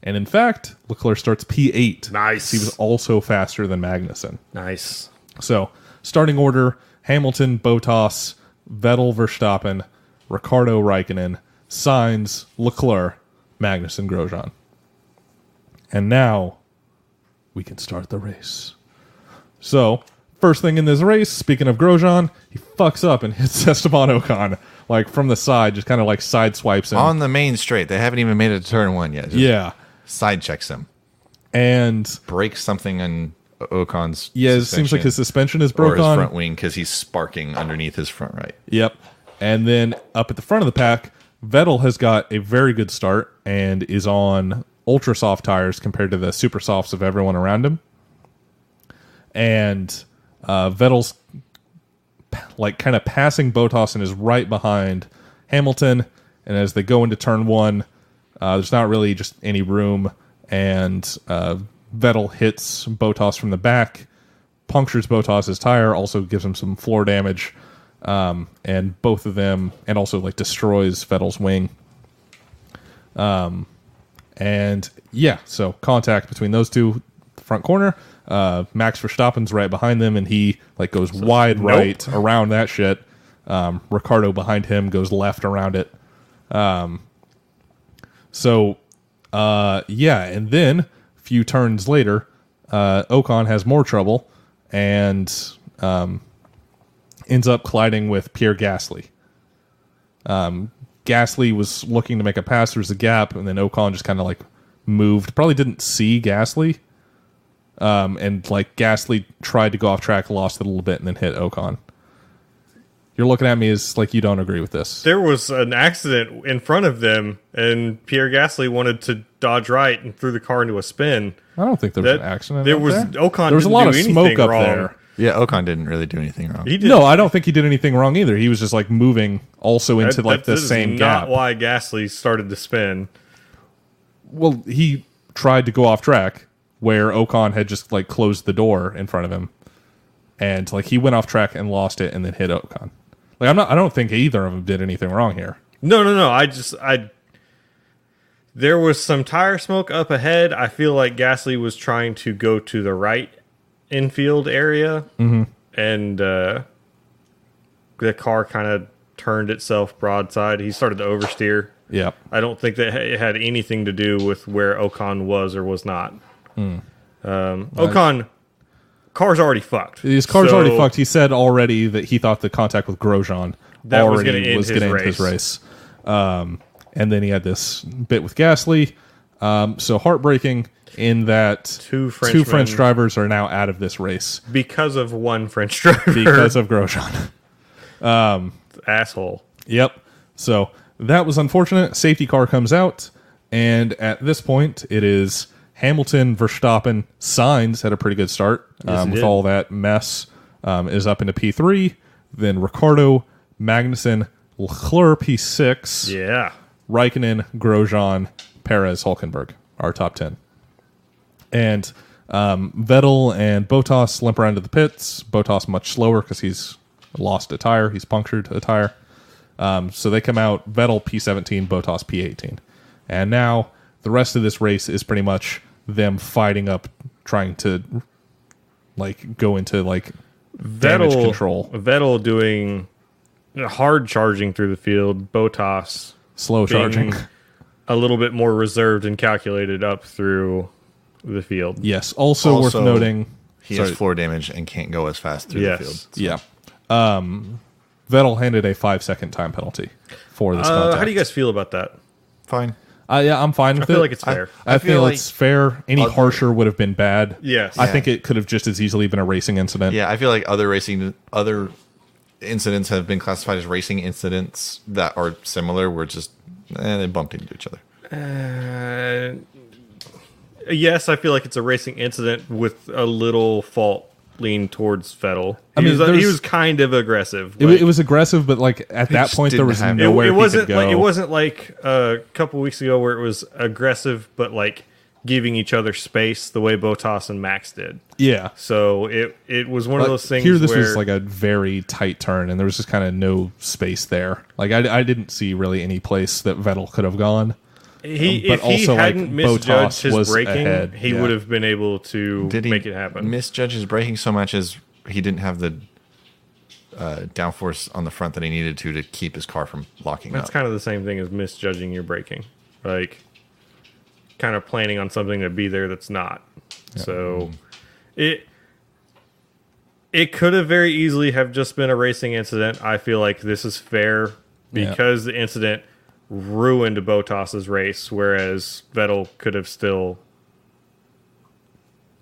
And in fact, Leclerc starts P8. Nice. He was also faster than Magnussen. Nice. So, starting order, Hamilton, Bottas, Vettel, Verstappen, Ricciardo, Raikkonen, Sainz, Leclerc, Magnussen, Grosjean. And now, we can start the race. So, first thing in this race, speaking of Grosjean, he fucks up and hits Esteban Ocon, like from the side, just kind of like side swipes him. On the main straight. They haven't even made it to turn one yet. Just Yeah. side checks him. And Breaks something on Ocon's it seems like his suspension is or broke his on. front wing because he's sparking underneath his front right. Yep. And then up at the front of the pack, Vettel has got a very good start and is on ultra soft tires compared to the super softs of everyone around him. And Vettel's like kind of passing Bottas and is right behind Hamilton. And as they go into turn one, there's not really just any room. And Vettel hits Bottas from the back, punctures Bottas' tire, also gives him some floor damage. And both of them, and also like destroys Vettel's wing. And yeah, so contact between those two, front corner. Max Verstappen's right behind them, and he like goes wide right around that shit. Ricciardo behind him goes left around it. And then a few turns later, Ocon has more trouble and ends up colliding with Pierre Gasly. Gasly was looking to make a pass. There was a gap, and then Ocon just kind of like moved. Probably didn't see Gasly. And like Gasly tried to go off track, lost it a little bit, and then hit Ocon. You're looking at me as like you don't agree with this. There was an accident in front of them, and Pierre Gasly wanted to dodge right and threw the car into a spin. I don't think there was an accident. There was Ocon. There was a lot of smoke up wrong. there. Yeah, Ocon didn't really do anything wrong. He did. No, I don't think he did anything wrong either. He was just like moving also into like the same gap. Not why Gasly started to spin. Well, he tried to go off track where Ocon had just like closed the door in front of him, and like he went off track and lost it, and then hit Ocon. Like I don't think either of them did anything wrong here. No. There was some tire smoke up ahead. I feel like Gasly was trying to go to the right infield area, and the car kind of turned itself broadside. He started to oversteer. Yeah. I don't think that it had anything to do with where Ocon was or was not. Ocon, car's already fucked. His car's already fucked. He said already that he thought the contact with Grosjean That was already gonna end was going to end his race. And then he had this bit with Gasly. So heartbreaking in that two French drivers are now out of this race. Because of one French driver. Because of Grosjean. Asshole. Yep. So that was unfortunate. Safety car comes out. And at this point, it is Hamilton, Verstappen, Sainz had a pretty good start with all that mess. Is up into P3. Then Ricciardo, Magnussen, Leclerc P6. Yeah. Raikkonen, Grosjean, Perez, Hülkenberg, our top 10. And Vettel and Bottas limp around to the pits. Bottas much slower because he's lost a tire. He's punctured a tire. So they come out, Vettel P17, Bottas P18. And now the rest of this race is pretty much them fighting up, trying to like go into like damage control. Vettel doing hard charging through the field. Bottas Slow charging. a little bit more reserved and calculated up through the field. Yes. Also worth noting, he has floor damage and can't go as fast through the field. So. Yeah. Vettel handed a 5-second time penalty for this contact. How do you guys feel about that? Fine. Yeah, I'm fine with it. I feel like it's fair. I feel it's fair. Any harsher would have been bad. Yes. I think it could have just as easily been a racing incident. Yeah, I feel like other incidents have been classified as racing incidents that are similar. Where just they bumped into each other. Yes, I feel like it's a racing incident with a little fault lean towards Vettel. He was kind of aggressive. It was aggressive, but like at that point there was nowhere he could go. It wasn't like a couple weeks ago where it was aggressive, but like giving each other space the way Bottas and Max did. Yeah. So it was one of those things. Here, this where, was like a very tight turn, and there was just kind of no space there. Like I didn't see really any place that Vettel could have gone. If he hadn't misjudged his braking, he would have been able to make it happen. Misjudge his braking so much as he didn't have the downforce on the front that he needed to keep his car from locking up. That's kind of the same thing as misjudging your braking. Like, kind of planning on something to be there that's not. Yeah. So, it could have very easily have just been a racing incident. I feel like this is fair because the incident ruined Bottas's race, whereas Vettel could have still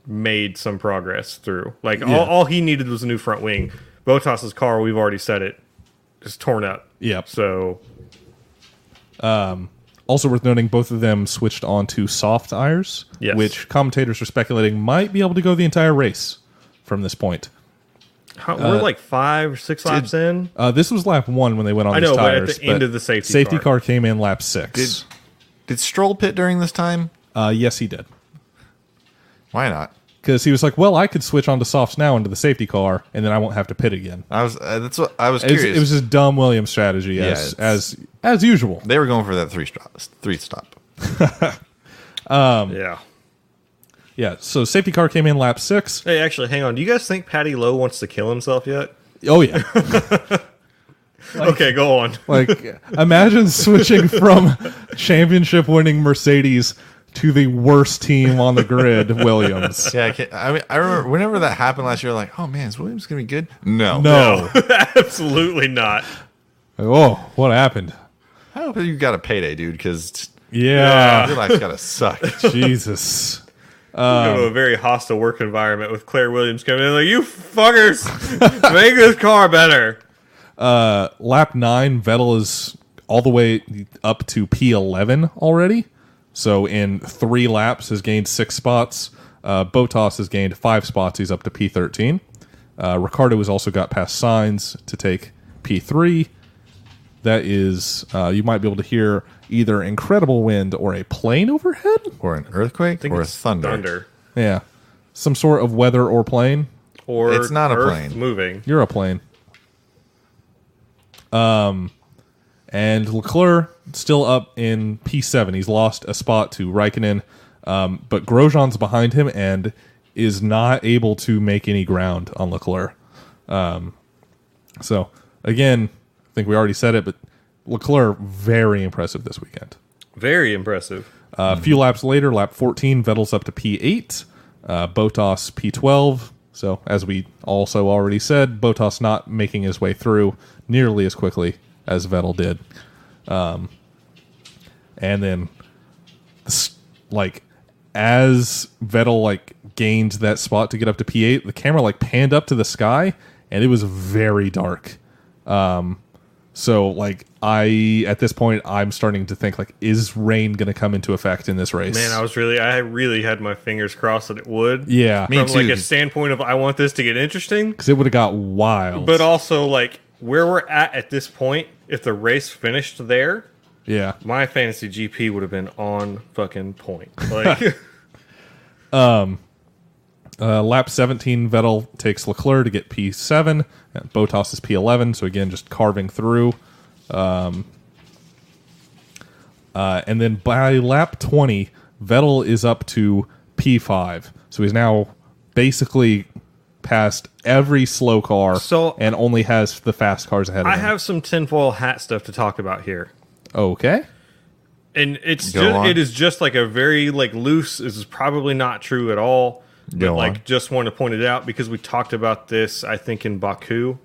made some progress through. Like all he needed was a new front wing. Bottas's car, we've already said it, is torn up. Yep. So, also worth noting, both of them switched on to soft tires, which commentators are speculating might be able to go the entire race from this point. We're like 5 or 6 laps in. This was lap 1 when they went on these tires. But at the end of the safety car came in lap 6. Did Stroll pit during this time? Yes, he did. Why not? Because he was like, well, I could switch on to softs now into the safety car, and then I won't have to pit again. That's what I was curious. It was just dumb Williams strategy, as usual. They were going for that three stop. Yeah. Yeah, so safety car came in lap 6. Hey, actually, hang on. Do you guys think Paddy Lowe wants to kill himself yet? Oh, yeah. Okay, go on. Like, imagine switching from championship-winning Mercedes to the worst team on the grid, Williams. Yeah, I remember whenever that happened last year, like, oh, man, is Williams going to be good? No. Absolutely not. Like, oh, what happened? I hope you got a payday, dude, because your life's got to suck. Jesus. Go to a very hostile work environment with Claire Williams coming in like, you fuckers, make this car better. Lap 9, Vettel is all the way up to P11 already. So in 3 laps has gained 6 spots. Bottas has gained 5 spots. He's up to P13. Ricciardo has also got past Sainz to take P3. That is, you might be able to hear either incredible wind or a plane overhead. Or an earthquake or a thunder. Yeah. Some sort of weather or plane. Or it's not a Earth plane. Moving. You're a plane. And Leclerc still up in P7. He's lost a spot to Raikkonen. But Grosjean's behind him and is not able to make any ground on Leclerc. So, again, I think we already said it, but Leclerc, very impressive this weekend. Very impressive. A few laps later, lap 14, Vettel's up to P8, Bottas P12. So, as we also already said, Bottas not making his way through nearly as quickly as Vettel did. And then, as Vettel, gained that spot to get up to P8, the camera, panned up to the sky, and it was very dark. So, at this point, I'm starting to think, is rain going to come into effect in this race? Man, I really had my fingers crossed that it would. Yeah. Me too. A standpoint of, I want this to get interesting. Because it would have got wild. But also, where we're at this point, if the race finished there, yeah, my fantasy GP would have been on fucking point. Lap 17, Vettel takes Leclerc to get P7. Bottas is P11, so again, just carving through. And then by lap 20, Vettel is up to P5. So he's now basically past every slow car So- and only has the fast cars ahead of I him. have some tinfoil hat stuff to talk about here. Okay. And it's Go on. it is just like a very like loose. This is probably not true at all. But Go like on. just want to point it out because we talked about this, I think, in Baku.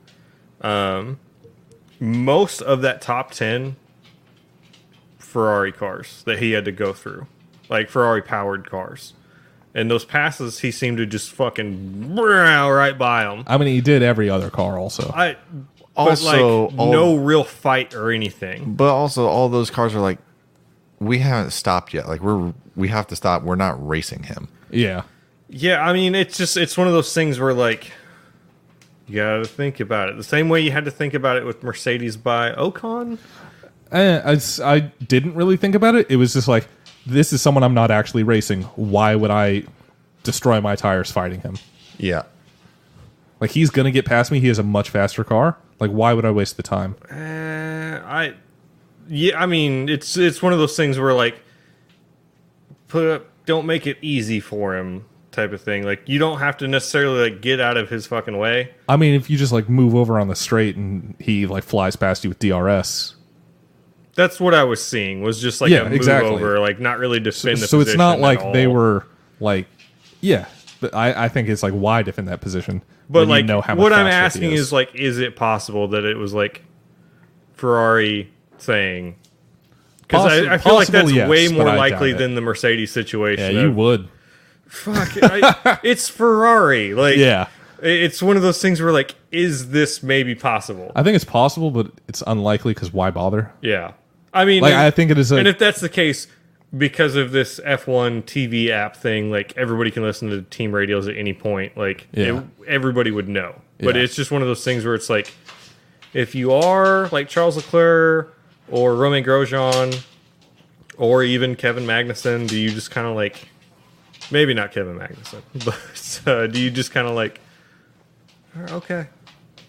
Most of that top 10 Ferrari cars that he had to go through, like Ferrari powered cars. And those passes, he seemed to just fucking right by them. I mean, he did every other car also. But Also, like no real fight or anything. But also, all those cars are like, we haven't stopped yet. Like we have to stop. We're not racing him. Yeah. Yeah, I mean, it's one of those things where like you gotta think about it the same way you had to think about it with Mercedes by Ocon. I didn't really think about it. It was just like, this is someone I'm not actually racing. Why would I destroy my tires fighting him? Yeah. Like, he's going to get past me. He has a much faster car. Like, why would I waste the time? I mean, it's one of those things where like don't make it easy for him type of thing. Like, you don't have to necessarily like get out of his fucking way. I mean, if you just, like, move over on the straight and he, like, flies past you with DRS. That's what I was seeing, was just like Yeah, a move exactly. over, like not really defend the So position. it's not at like all. they were, like, yeah. But I think it's like, why defend that position? But when like, you know how much what I'm faster he asking is like, is it possible that it was like Ferrari saying? Because I feel like that's Possible, yes, way but more I likely doubt it. than the Mercedes situation. Yeah, you of, would. Fuck, it's Ferrari. Like, Yeah. it's one of those things where like, is this maybe possible? I think it's possible, but it's unlikely because why bother? Yeah, I mean, Like, I think it is and if that's the case, because of this F1 TV app thing, like everybody can listen to team radios at any point. Like Yeah. everybody would know. But Yeah. it's just one of those things where it's like, if you are like Charles Leclerc or Romain Grosjean or even Kevin Magnussen, do you just kind of like, maybe not Kevin Magnussen, but do you just kind of like, okay,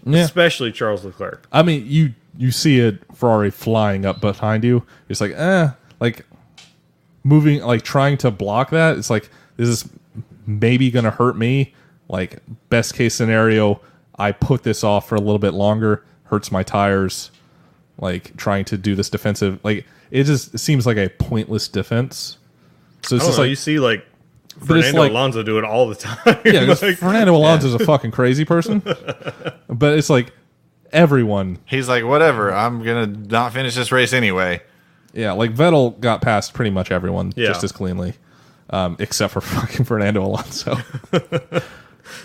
Yeah. especially Charles Leclerc? I mean, you see a Ferrari flying up behind you. It's like, like moving, like trying to block that. It's like, this is maybe going to hurt me. Like, best case scenario, I put this off for a little bit longer, hurts my tires. Like, trying to do this defensive, like, it just seems like a pointless defense. So it's I don't just know, like, you see like but it's Fernando like, Alonso do it all the time. yeah, 'cause Like, Fernando Alonso's a fucking crazy person. But it's like, everyone, He's like, whatever. I'm gonna not finish this race anyway. yeah, like Vettel got past pretty much everyone Yeah. just as cleanly, except for fucking Fernando Alonso.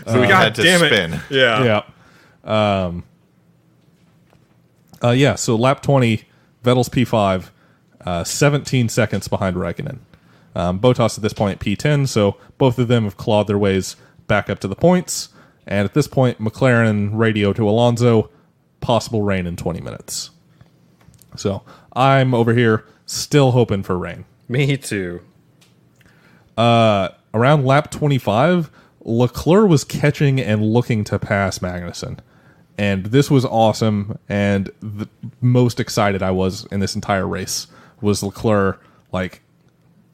So we God had to damn it. spin. Yeah. Yeah. So lap 20, Vettel's P5, 17 seconds behind Raikkonen. Bottas at this point P10, so both of them have clawed their ways back up to the points. And at this point, McLaren radio to Alonso, possible rain in 20 minutes. So I'm over here still hoping for rain. Me too. Around lap 25, Leclerc was catching and looking to pass Magnussen. And this was awesome. And the most excited I was in this entire race was Leclerc, like,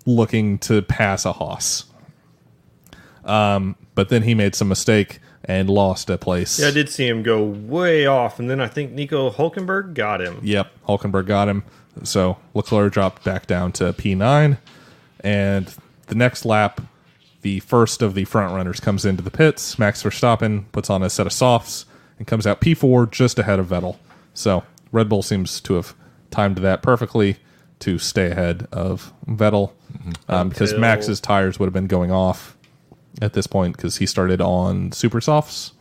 looking to pass a Haas. But then he made some mistake and lost a place. Yeah, I did see him go way off, and then I think Nico Hulkenberg got him. Yep, Hulkenberg got him. So Leclerc dropped back down to P9. And the next lap, the first of the front runners comes into the pits. Max Verstappen puts on a set of softs and comes out P4 just ahead of Vettel. So Red Bull seems to have timed that perfectly to stay ahead of Vettel, because Until- Max's tires would have been going off at this point because he started on super softs.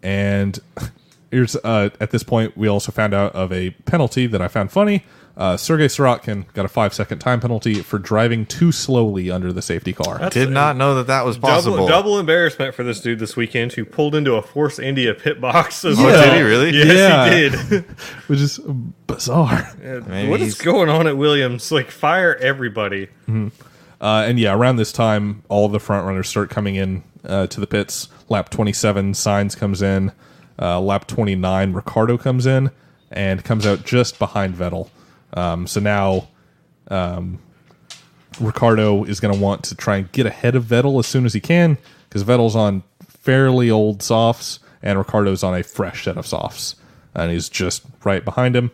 And here's at this point we also found out of a penalty that I found funny. Sergei Sirotkin got a 5-second time penalty for driving too slowly under the safety car. Did not know that was possible. Double embarrassment for this dude this weekend who pulled into a Force India pit box. As Oh, well. did he really? Yes, he did. Which is bizarre. Maybe What is he's- going on at Williams? Like, fire everybody. And yeah, around this time, all the front runners start coming in to the pits. Lap 27, Sainz comes in. Lap 29, Ricciardo comes in and comes out just behind Vettel. So now Ricciardo is going to want to try and get ahead of Vettel as soon as he can, because Vettel's on fairly old softs and Ricciardo's on a fresh set of softs, and he's just right behind him.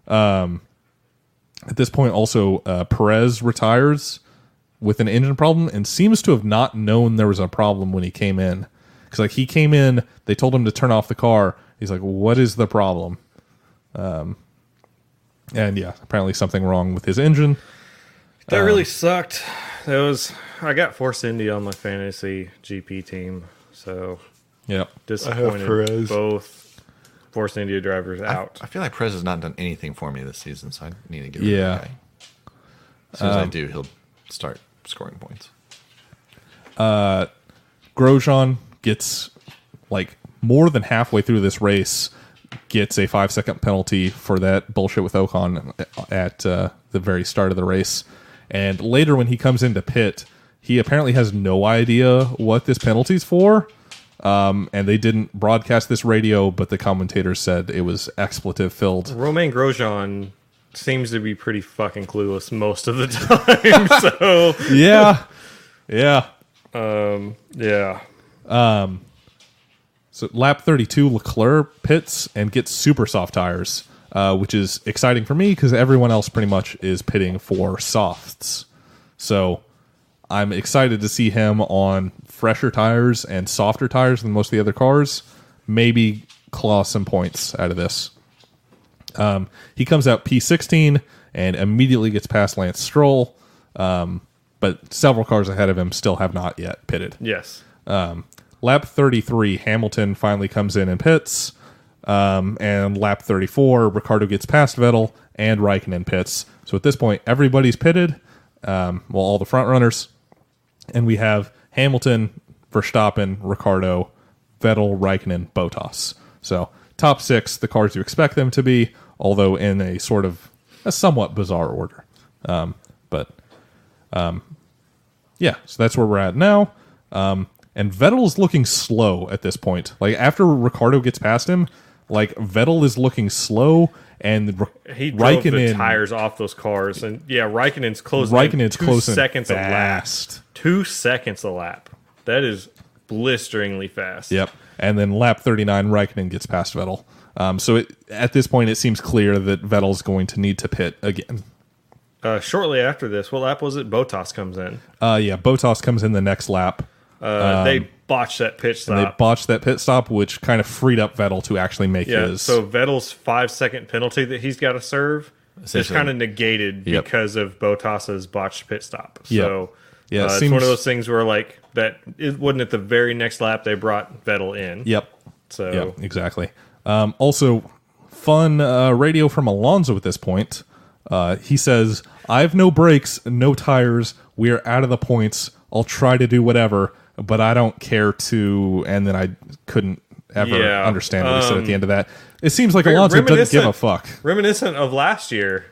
At this point, also, Perez retires with an engine problem and seems to have not known there was a problem when he came in. Because like he came in, they told him to turn off the car. He's like, "What is the problem?" And yeah, apparently something wrong with his engine. That really sucked. I got Force Indy on my fantasy GP team, so Yeah, disappointed. Both Force India drivers out. I feel like Perez has not done anything for me this season, so I need to get rid of that guy. As soon as I do, he'll start scoring points. Grosjean gets like more than halfway through this race, gets a 5-second penalty for that bullshit with Ocon at the very start of the race. And later when he comes into pit, he apparently has no idea what this penalty's for. And they didn't broadcast this radio, but the commentators said it was expletive filled. Romain Grosjean seems to be pretty fucking clueless most of the time. So Yeah. yeah. So lap 32, Leclerc pits and gets super soft tires, which is exciting for me because everyone else pretty much is pitting for softs. So I'm excited to see him on fresher tires and softer tires than most of the other cars. Maybe claw some points out of this. He comes out P16 and immediately gets past Lance Stroll, but several cars ahead of him still have not yet pitted. Yes. Lap 33, Hamilton finally comes in and pits. And lap 34, Ricciardo gets past Vettel and Raikkonen pits. So at this point, everybody's pitted, all the front runners. And we have Hamilton, Verstappen, Ricciardo, Vettel, Raikkonen, Bottas. So top 6, the cars you expect them to be, although in a sort of a somewhat bizarre order. Yeah, so that's where we're at now. And Vettel's looking slow at this point. Like, after Ricciardo gets past him, like, Vettel is looking slow, and he drove the tires off those cars. And, yeah, Raikkonen's closing 2 seconds fast. a lap. 2 seconds a lap. That is blisteringly fast. Yep. And then lap 39, Raikkonen gets past Vettel. So at this point, it seems clear that Vettel's going to need to pit again. Shortly after this, what lap was it? Bottas comes in. Yeah, Bottas comes in the next lap. They botched that pit stop. And they botched that pit stop, which kind of freed up Vettel to actually make his. So Vettel's 5-second penalty that he's got to serve is kind of negated because of Bottas's botched pit stop. So it's one of those things where like that it wasn't at the very next lap they brought Vettel in. Yep. So yep, exactly. Also, fun radio from Alonso at this point. He says, "I have no brakes, no tires. We are out of the points. I'll try to do whatever, but I don't care to." And then I couldn't ever understand what he said at the end of that. It seems like Alonso doesn't give a fuck. Reminiscent of last year.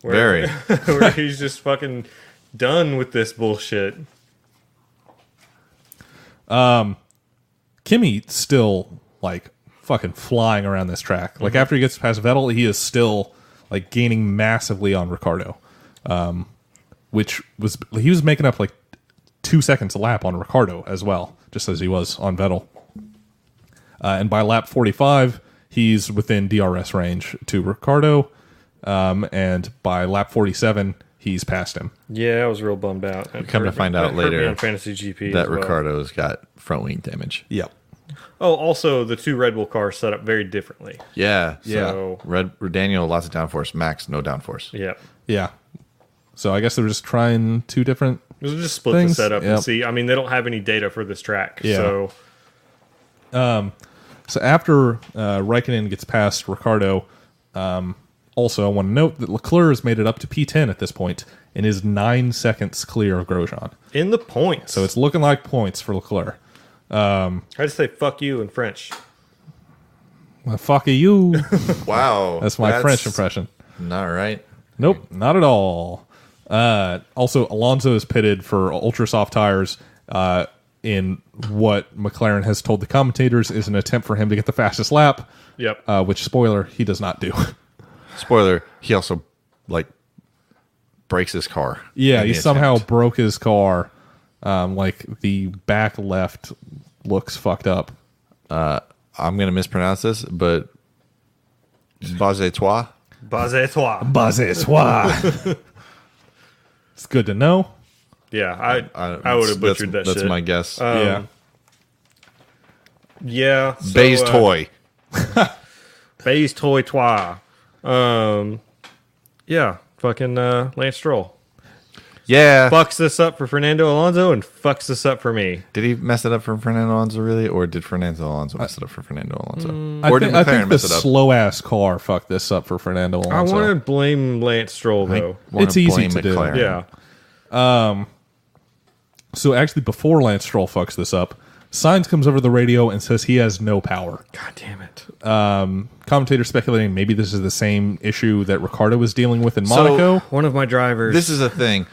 Very. Where he's just fucking done with this bullshit. Kimi still, like, fucking flying around this track. Like, after he gets past Vettel, he is still, like, gaining massively on Ricciardo. He was making up, like, 2 seconds a lap on Ricciardo as well, just as he was on Vettel. And by lap 45, he's within DRS range to Ricciardo. And by lap 47, he's past him. Yeah, I was real bummed out. Come to find out later on Fantasy GP that Ricciardo's got front wing damage. Yep. Oh, also, the two Red Bull cars set up very differently. Yeah. So, Daniel, lots of downforce. Max, no downforce. Yeah. Yeah. So I guess they're just trying two different We'll just split things. the setup and see. I mean, they don't have any data for this track. Yeah. So after Raikkonen gets past Ricciardo, also I want to note that Leclerc has made it up to P10 at this point and is 9 seconds clear of Grosjean. in the points. So it's looking like points for Leclerc. I just say "fuck you" in French. Well, fuck you. Wow. That's my French impression. Not right. Nope, not at all. Also, Alonso is pitted for ultra soft tires in what McLaren has told the commentators is an attempt for him to get the fastest lap. Yep. Which, spoiler, he does not do. Spoiler, he also, like, breaks his car. Yeah, in he the somehow attempt. broke his car. Like the back left looks fucked up. I'm going to mispronounce this, but Bazetois. Bazetois. It's good to know. Yeah, I would have butchered that shit. That's my guess. Yeah. Yeah. So, Bay's toy. Bay's toy toi. Yeah, fucking Lance Stroll. Yeah. Fucks this up for Fernando Alonso and fucks this up for me. Did he mess it up for Fernando Alonso, really? Or did Fernando Alonso mess it up for Fernando Alonso? Or did I McLaren think the mess it up? slow-ass car fucked this up for Fernando I Alonso. want to blame Lance Stroll, though. Wanna It's easy blame to do. McLaren. Yeah. So actually, before Lance Stroll fucks this up, Sainz comes over the radio and says he has no power. God damn it. Commentators speculating maybe this is the same issue that Ricciardo was dealing with in Monaco. One of my drivers. This is a thing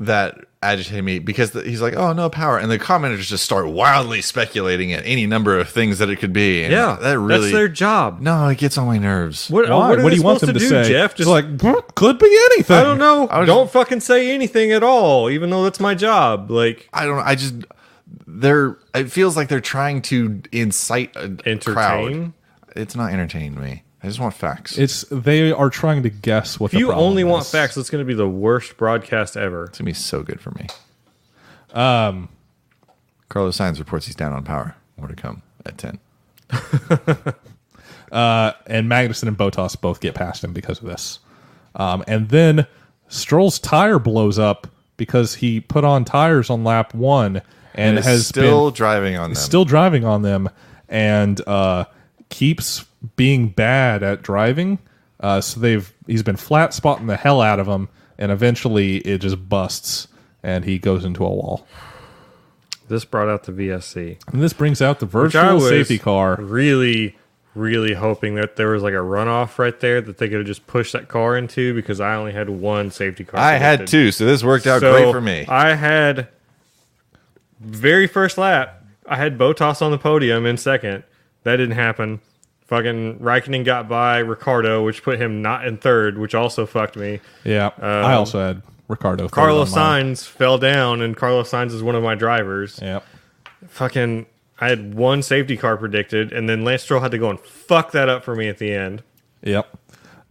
that agitated me because he's like, oh, no power. And the commenters just start wildly speculating at any number of things that it could be. And yeah, that really. that's their job. No, it gets on my nerves. What Why? are What they do you want supposed them to do, say? Jeff? Just like, could be anything. I don't know. was- Don't fucking say anything at all, even though that's my job. Like, I don't know. It feels like they're trying to incite a entertain. crowd. It's not entertaining me. I just want facts. They are trying to guess what If you the problem only want is. facts, it's going to be the worst broadcast ever. It's going to be so good for me. Carlos Sainz reports he's down on power. More to come at 10. And Magnussen and Bottas both get past him because of this. And then Stroll's tire blows up because he put on tires on lap 1 and is has still been driving on them. still driving on them and keeps being bad at driving. So he's been flat spotting the hell out of him, and eventually it just busts and he goes into a wall. This brought out the VSC. And this brings out the Which I virtual was safety car. really, really hoping that there was like a runoff right there that they could have just pushed that car into, because I only had one safety car. I had selected. 2, so this worked out So, great for me. I had very first lap, I had Bottas on the podium in second. That didn't happen. Fucking Raikkonen got by Ricciardo, which put him not in third, which also fucked me. Yeah, I also had Ricardo. Carlos Sainz fell down, and Carlos Sainz is one of my drivers. Yep. Fucking, I had one safety car predicted, and then Lance Stroll had to go and fuck that up for me at the end. Yep.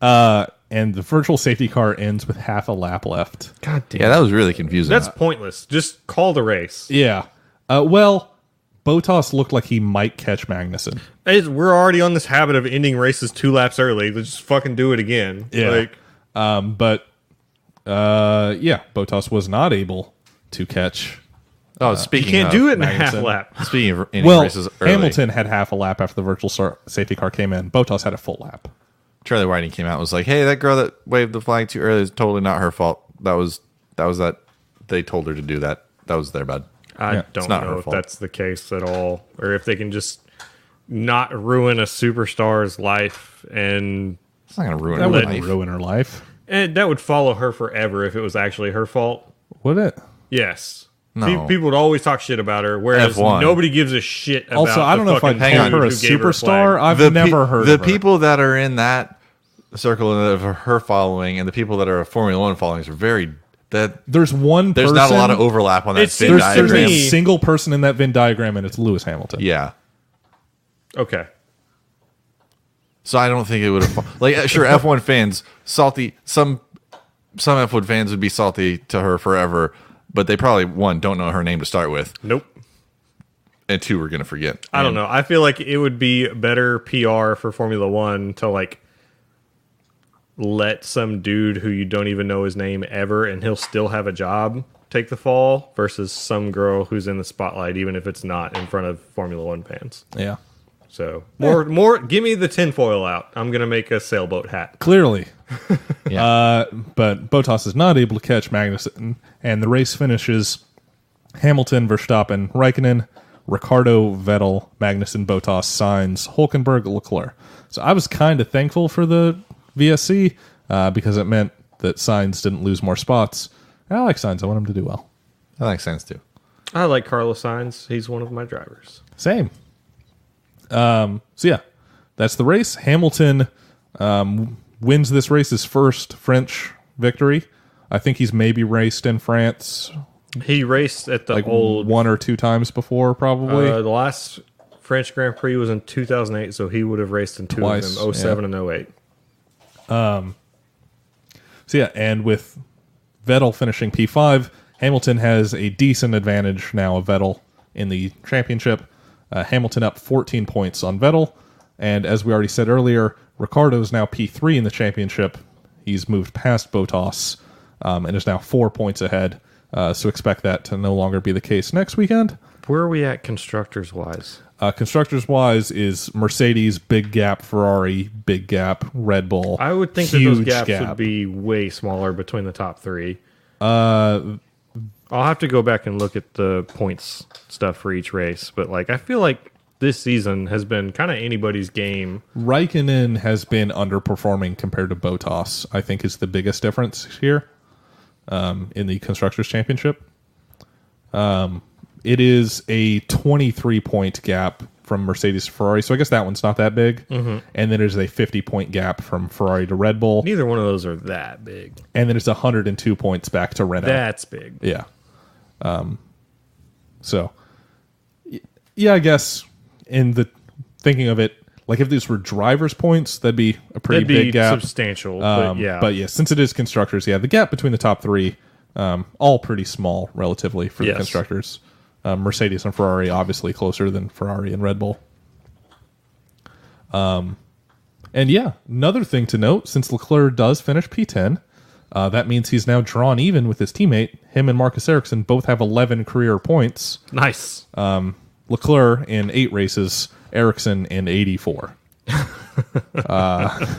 And the virtual safety car ends with half a lap left. God damn. Yeah, that was really confusing. That's pointless. Just call the race. Yeah. Well, Bottas looked like he might catch Magnussen. We're already on this habit of ending races 2 laps early. Let's just fucking do it again. Yeah. Like, But Bottas was not able to catch. Oh, you speaking can't of, do it in a half Magnussen. lap. Speaking of ending Well, races early, Hamilton had half a lap after the virtual safety car came in. Bottas had a full lap. Charlie Whiting came out and was like, hey, that girl that waved the flag too early is totally not her fault. That was that. They told her to do that. That was their bad. I Yeah, don't not her know if fault. that's the case at all, or if they can just not ruin a superstar's life, and It's not going to ruin That her wouldn't life. ruin her life, that would follow her forever if it was actually her fault. would it? Yes. No. People would always talk shit about her, whereas F1. nobody gives a shit about Also, I don't know if I'd fucking call dude her a who gave her superstar. flag. I've never heard the of her. people that are in that circle of her following and the people that are Formula One followings are very that. There's one There's person. not a lot of overlap on that It Venn seems to There's diagram. a me- single person in that Venn diagram, and it's Lewis Hamilton. Yeah. Okay. So I don't think it would have like sure F1 fans salty some F1 fans would be salty to her forever, but they probably don't know her name to start with, Nope. and 2 are going to forget. I don't know. I feel like it would be better PR for Formula One to like let some dude who you don't even know his name ever and he'll still have a job take the fall versus some girl who's in the spotlight, even if it's not in front of Formula One fans. Yeah. So more. Give me the tinfoil out. I'm gonna make a sailboat hat. Clearly. Yeah. But Bottas is not able to catch Magnussen, and the race finishes Hamilton, Verstappen, Raikkonen, Ricciardo, Vettel, Magnussen, Bottas, Sainz, Hulkenberg, Leclerc. So I was kind of thankful for the VSC because it meant that Sainz didn't lose more spots. And I like Sainz. I want him to do well. That makes sense too. I like Carlos Sainz. He's one of my drivers. Same. So yeah, that's the race. Hamilton wins this race, his first French victory. I think he's maybe raced in France He raced at the like old. one or two times before, probably. The last French Grand Prix was in 2008, so he would have raced in two Twice, of them, 07 and 08. So yeah, and with Vettel finishing P5, Hamilton has a decent advantage now of Vettel in the championship. Hamilton up 14 points on Vettel, and as we already said earlier, Ricciardo is now P3 in the championship. He's moved past Bottas and is now 4 points ahead. So expect that to no longer be the case next weekend. Where are we at constructors-wise? Constructors-wise is Mercedes, big gap, Ferrari, big gap, Red Bull. I would think that those huge gaps gap. would be way smaller between the top three. I'll have to go back and look at the points stuff for each race, but like I feel like this season has been kind of anybody's game. Raikkonen has been underperforming compared to Bottas, I think is the biggest difference here in the Constructors' Championship. It is a 23-point gap from Mercedes to Ferrari, so I guess that one's not that big. Mm-hmm. And then there's a 50-point gap from Ferrari to Red Bull. Neither one of those are that big. And then it's 102 points back to Renault. That's big. Yeah. So, yeah, I guess in the thinking of it, like if these were drivers' points, that'd be a pretty big gap. Substantial, But yeah, since it is constructors, yeah, the gap between the top three, all pretty small relatively for the constructors. Mercedes and Ferrari obviously closer than Ferrari and Red Bull. And yeah, another thing to note, since Leclerc does finish P10, that means he's now drawn even with his teammate. Him and Marcus Ericsson both have 11 career points. Nice. Leclerc in 8 races, Ericsson in 84. I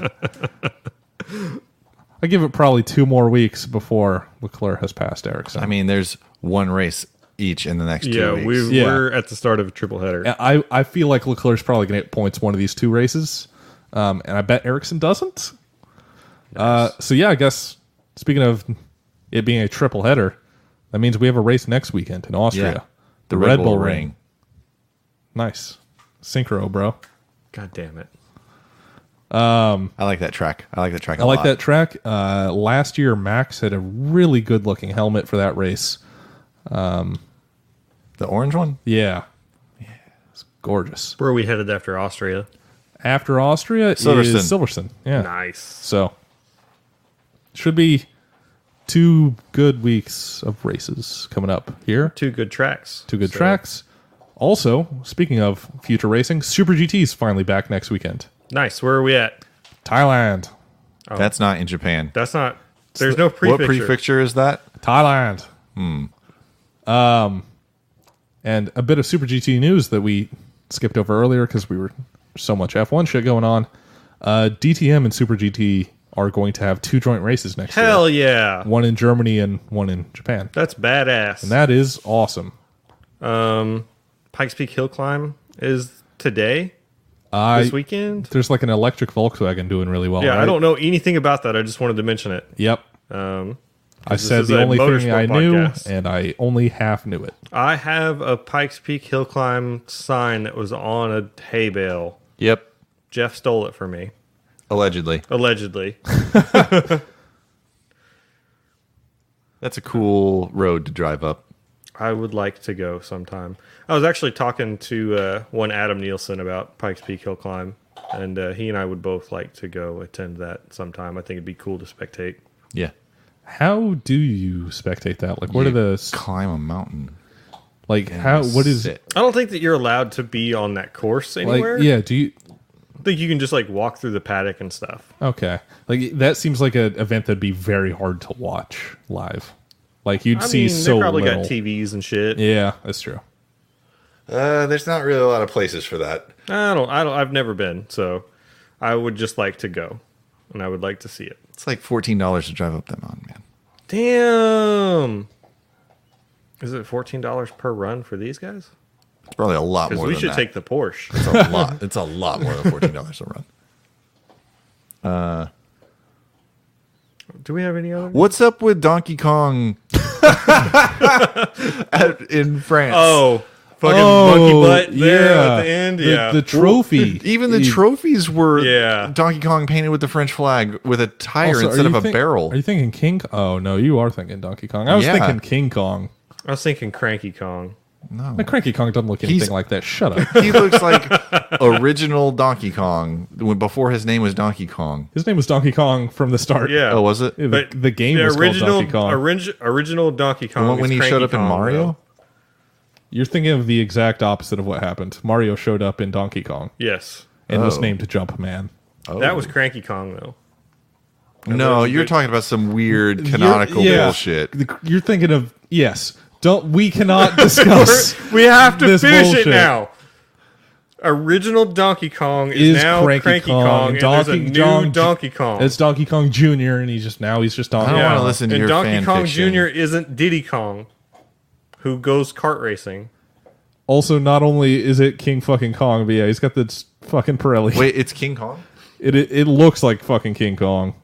give it probably 2 more weeks before Leclerc has passed Ericsson. I mean, there's one race each in the next 2 weeks. We're at the start of a triple header. I feel like Leclerc's probably going to get points one of these 2 races, and I bet Ericsson doesn't. Nice. So yeah, I guess speaking of it being a triple header, that means we have a race next weekend in Austria. Yeah. The Red Bull Ring. Nice. Synchro, bro. God damn it. I like that track. I like that track. Last year, Max had a really good-looking helmet for that race. The orange one? Yeah. It's gorgeous. Where are we headed after Austria? After Austria Silverstone. is Silverstone. Yeah. Nice. So, should be 2 good weeks of races coming up here. 2 good tracks. 2 good tracks. Also, speaking of future racing, Super GT's finally back next weekend. Nice. Where are we at? Thailand. Oh. That's not in Japan. That's not. There's no prefixture. What prefixture is that? Thailand. And a bit of Super GT news that we skipped over earlier because we were so much F1 shit going on. DTM and Super GT are going to have 2 joint races next year. Hell yeah. One in Germany and one in Japan. That's badass. And that is awesome. Pikes Peak Hill Climb is today? This weekend? There's like an electric Volkswagen doing really well. Yeah, right? I don't know anything about that. I just wanted to mention it. Yep. I said is the a only thing motorsport I knew, podcast. and I only half knew it. I have a Pikes Peak Hill Climb sign that was on a hay bale. Yep. Jeff stole it from me. Allegedly. That's a cool road to drive up. I would like to go sometime. I was actually talking to one Adam Nielsen about Pikes Peak Hill Climb, and he and I would both like to go attend that sometime. I think it'd be cool to spectate. Yeah. How do you spectate that? Like, what are the climb a mountain? like? How? What is sit. I don't think that you're allowed to be on that course anywhere. like? Yeah. Do you? I think you can just like walk through the paddock and stuff. Okay. Like that seems like an event that'd be very hard to watch live. Like you'd see so they probably little. got TVs and shit. Yeah, that's true. There's not really a lot of places for that. I've never been, so I would just like to go, and I would like to see it. It's like $14 to drive up that mountain, man. Damn. Is it $14 per run for these guys? It's probably a lot Because more we than should that. take the Porsche. It's a lot. It's a lot more than $14 a run. Do we have any other? What's up with Donkey Kong in France? Oh, Fucking monkey butt there at the end. Yeah. The trophy. Even the trophies were Yeah. Donkey Kong painted with the French flag with a tire Also, instead of a barrel. Are you thinking King? Oh no, you are thinking Donkey Kong. I was Yeah. thinking King Kong. I was thinking Cranky Kong. No. But Cranky Kong doesn't look anything like that. Shut up. He looks like original Donkey Kong before his name was Donkey Kong. His name was Donkey Kong from the start. Yeah. Oh, was it? Yeah, But the game the was original, called Donkey Kong. Original Donkey The Kong. one when is he Cranky showed up in Kong, Mario? though. You're thinking of the exact opposite of what happened. Mario showed up in Donkey Kong Yes. and was Oh. named Jumpman. Oh. That was Cranky Kong, though. No, you're talking about some weird canonical Yeah. bullshit. You're thinking of we cannot discuss. We have to this finish bullshit. it now. Original Donkey Kong is now Cranky Kong, and there's a new Donkey Kong. It's Donkey Kong Jr. and he's just Donkey I don't Kong. want to listen to and your Donkey fan Kong fiction. Jr. isn't Diddy Kong, who goes kart racing. Also, not only is it King fucking Kong, but yeah, he's got this fucking Pirelli. Wait, it's King Kong? It looks like fucking King Kong.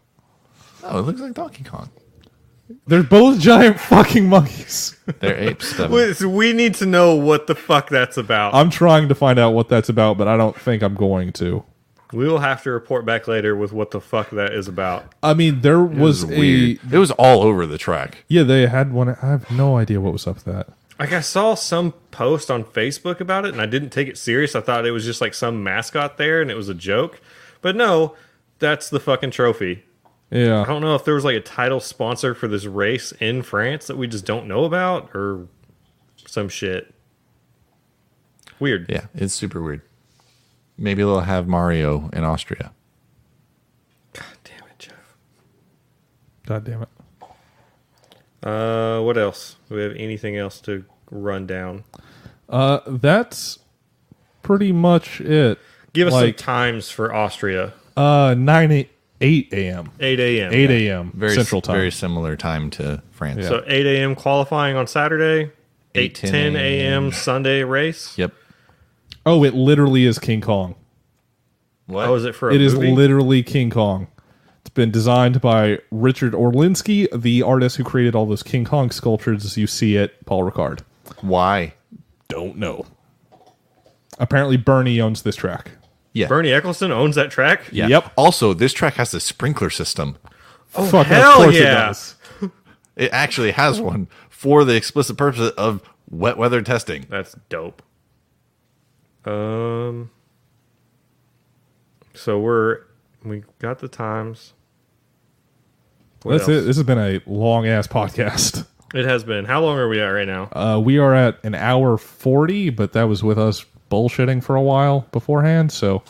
No, it looks like Donkey Kong. They're both giant fucking monkeys. They're apes. Devin. Wait, so we need to know what the fuck that's about. I'm trying to find out what that's about, but I don't think I'm going to. We will have to report back later with what the fuck that is about. I mean, there It was weird. It was all over the track. Yeah, they had one. I have no idea what was up with that. Like, I saw some post on Facebook about it, and I didn't take it serious. I thought it was just like some mascot there, and it was a joke. But no, that's the fucking trophy. Yeah. I don't know if there was like a title sponsor for this race in France that we just don't know about, or some shit. Weird. Yeah, it's super weird. Maybe they'll have Mario in Austria. God damn it, Jeff. God damn it. What else? Do we have anything else to run down? That's pretty much it. Give us some Like, times for Austria. 8 a.m. 8 a.m. 8 a.m. Very Central Time. Very similar time to France. Yeah. So 8 a.m. qualifying on Saturday. 8 10 10 a.m. Sunday race. Yep. Oh, it literally is King Kong. What? Oh, is it for a It is movie? literally King Kong. It's been designed by Richard Orlinski, the artist who created all those King Kong sculptures as you see at Paul Ricard. Why? Don't know. Apparently, Bernie owns this track. Yeah. Bernie Eccleston owns that track? Yeah. Yep. Also, this track has a sprinkler system. Oh, Fuck, hell of course yeah. it does. It actually has one for the explicit purpose of wet weather testing. That's dope. So we got the times. What That's else? it. This has been a long ass podcast. It has been. How long are we at right now? We are at an hour 40, but that was with us bullshitting for a while beforehand, so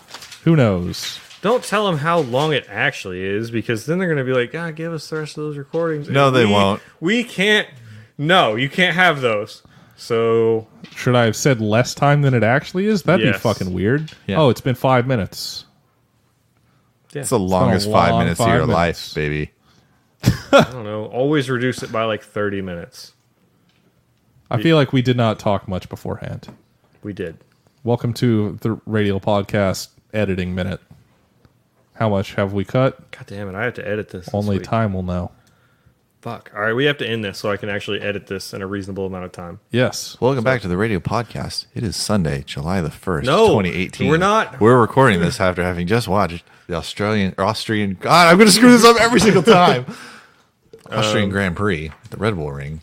who knows? Don't tell them how long it actually is, because then they're going to be like, God, give us the rest of those recordings. No, And they won't. We can't. No, you can't have those. So, Should I have said less time than it actually is? That'd be Yes. fucking weird. Yeah. Oh, it's been 5 minutes. yeah, It's the longest 5 long minutes of 5 your minutes. life, baby. I don't know. Always reduce it by like 30 minutes. I feel like we did not talk much beforehand. We did. Welcome to the Radial Podcast editing minute. How much have we cut? God damn it. I have to edit this. Only week. time will know. Fuck. All right. We have to end this so I can actually edit this in a reasonable amount of time. Yes. Welcome back to the radio podcast. It is Sunday, July the 1st, No, 2018. we're not. We're recording this after having just watched the Austrian, God, I'm going to screw this up every single time. Austrian Grand Prix at the Red Bull Ring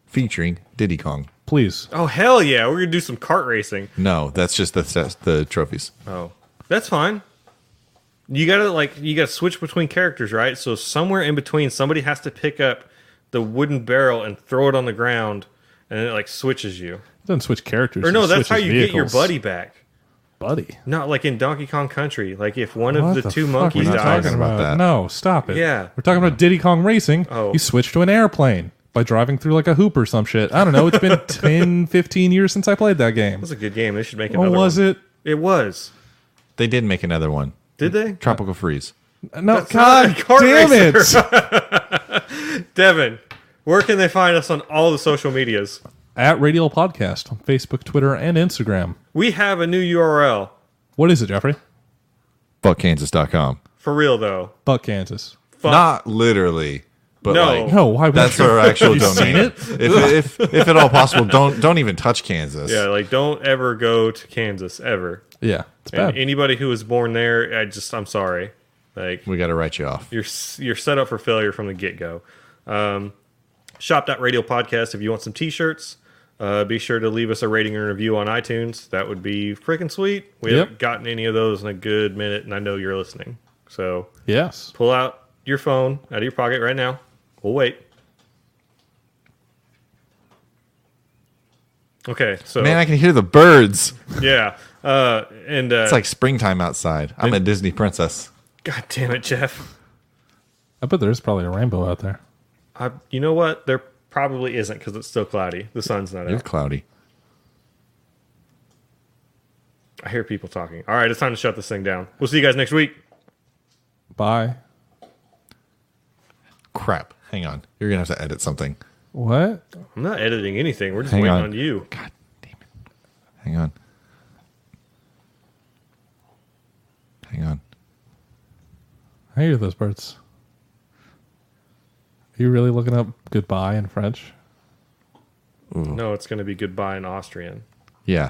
featuring Diddy Kong. Please. Oh, hell yeah. We're going to do some kart racing. No, that's just the trophies. Oh, that's fine. You gotta switch between characters, right? So somewhere in between, somebody has to pick up the wooden barrel and throw it on the ground, and it like switches you. It doesn't switch characters. Or no, it that's how switches you get your vehicles. buddy back. Buddy. Not like in Donkey Kong Country. Like if one What of the two fuck monkeys are you dies. dies. Talking about that. No, stop it. Yeah. We're talking about Diddy Kong Racing. Oh. You switch to an airplane by driving through like a hoop or some shit. I don't know. It's been 10, 15 years since I played that game. It was a good game. They should make Oh, another was one. it? It was. They did make another one. Did they? Tropical Freeze. No, That's not God a kart damn racer. it. Devin, where can they find us on all the social medias? At Radial Podcast on Facebook, Twitter, and Instagram. We have a new URL. What is it, Jeffrey? FuckKansas.com. For real, though. Buck, Kansas. Fuck. Not literally. But No. like, No, why would that's you? our actual You domain. seen it? If at all possible, don't even touch Kansas. Yeah, like don't ever go to Kansas ever. Yeah, it's And bad. anybody who was born there, I'm sorry. Like We got to write you off. you're set up for failure from the get go. Shop.radio podcast. If you want some t-shirts, be sure to leave us a rating and review on iTunes. That would be freaking sweet. We Yep. haven't gotten any of those in a good minute, and I know you're listening. So Yes. pull out your phone out of your pocket right now. We'll wait. Okay, so Man, I can hear the birds. yeah, and It's like springtime outside. I'm a Disney princess. God damn it, Jeff. I bet there's probably a rainbow out there. You know what? There probably isn't because it's still cloudy. The sun's not You're out. cloudy. I hear people talking. All right, it's time to shut this thing down. We'll see you guys next week. Bye. Crap. Hang on. You're going to have to edit something. What? I'm not editing anything. We're just Hang waiting on. on you. God damn it. Hang on. Hang on. I hear those birds. Are you really looking up goodbye in French? No, it's going to be goodbye in Austrian. Yeah.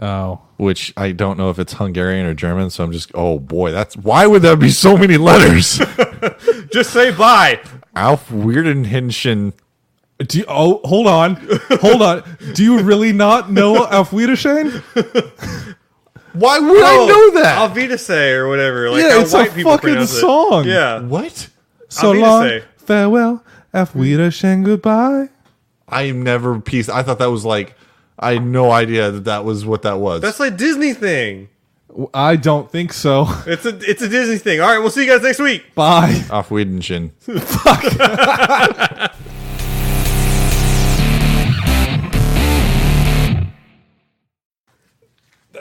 Oh. Which I don't know if it's Hungarian or German, so I'm just, oh boy, why would there be so many letters? Just say bye. Auf Wiedersehen. Hold on. Hold on. Do you really not know Auf Wiedersehen? Why would I know that? Auf Wiedersehen or whatever. Like Yeah, how it's a white people fucking pronounce it. song. Yeah. What? So Auf long, Wiedersehen. farewell, Auf Wiedersehen, goodbye. I never pieced. I thought that was like, I had no idea that was what that was. That's like Disney thing. I don't think so. It's a Disney thing. All right, we'll see you guys next week. Bye. Auf Wiedersehen.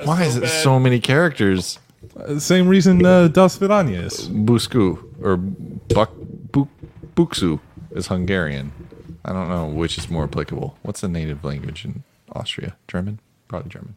Why is it bad. so many characters? Same reason Das Vidania is. Busku or Buksu is Hungarian. I don't know which is more applicable. What's the native language in Austria? German? Probably German.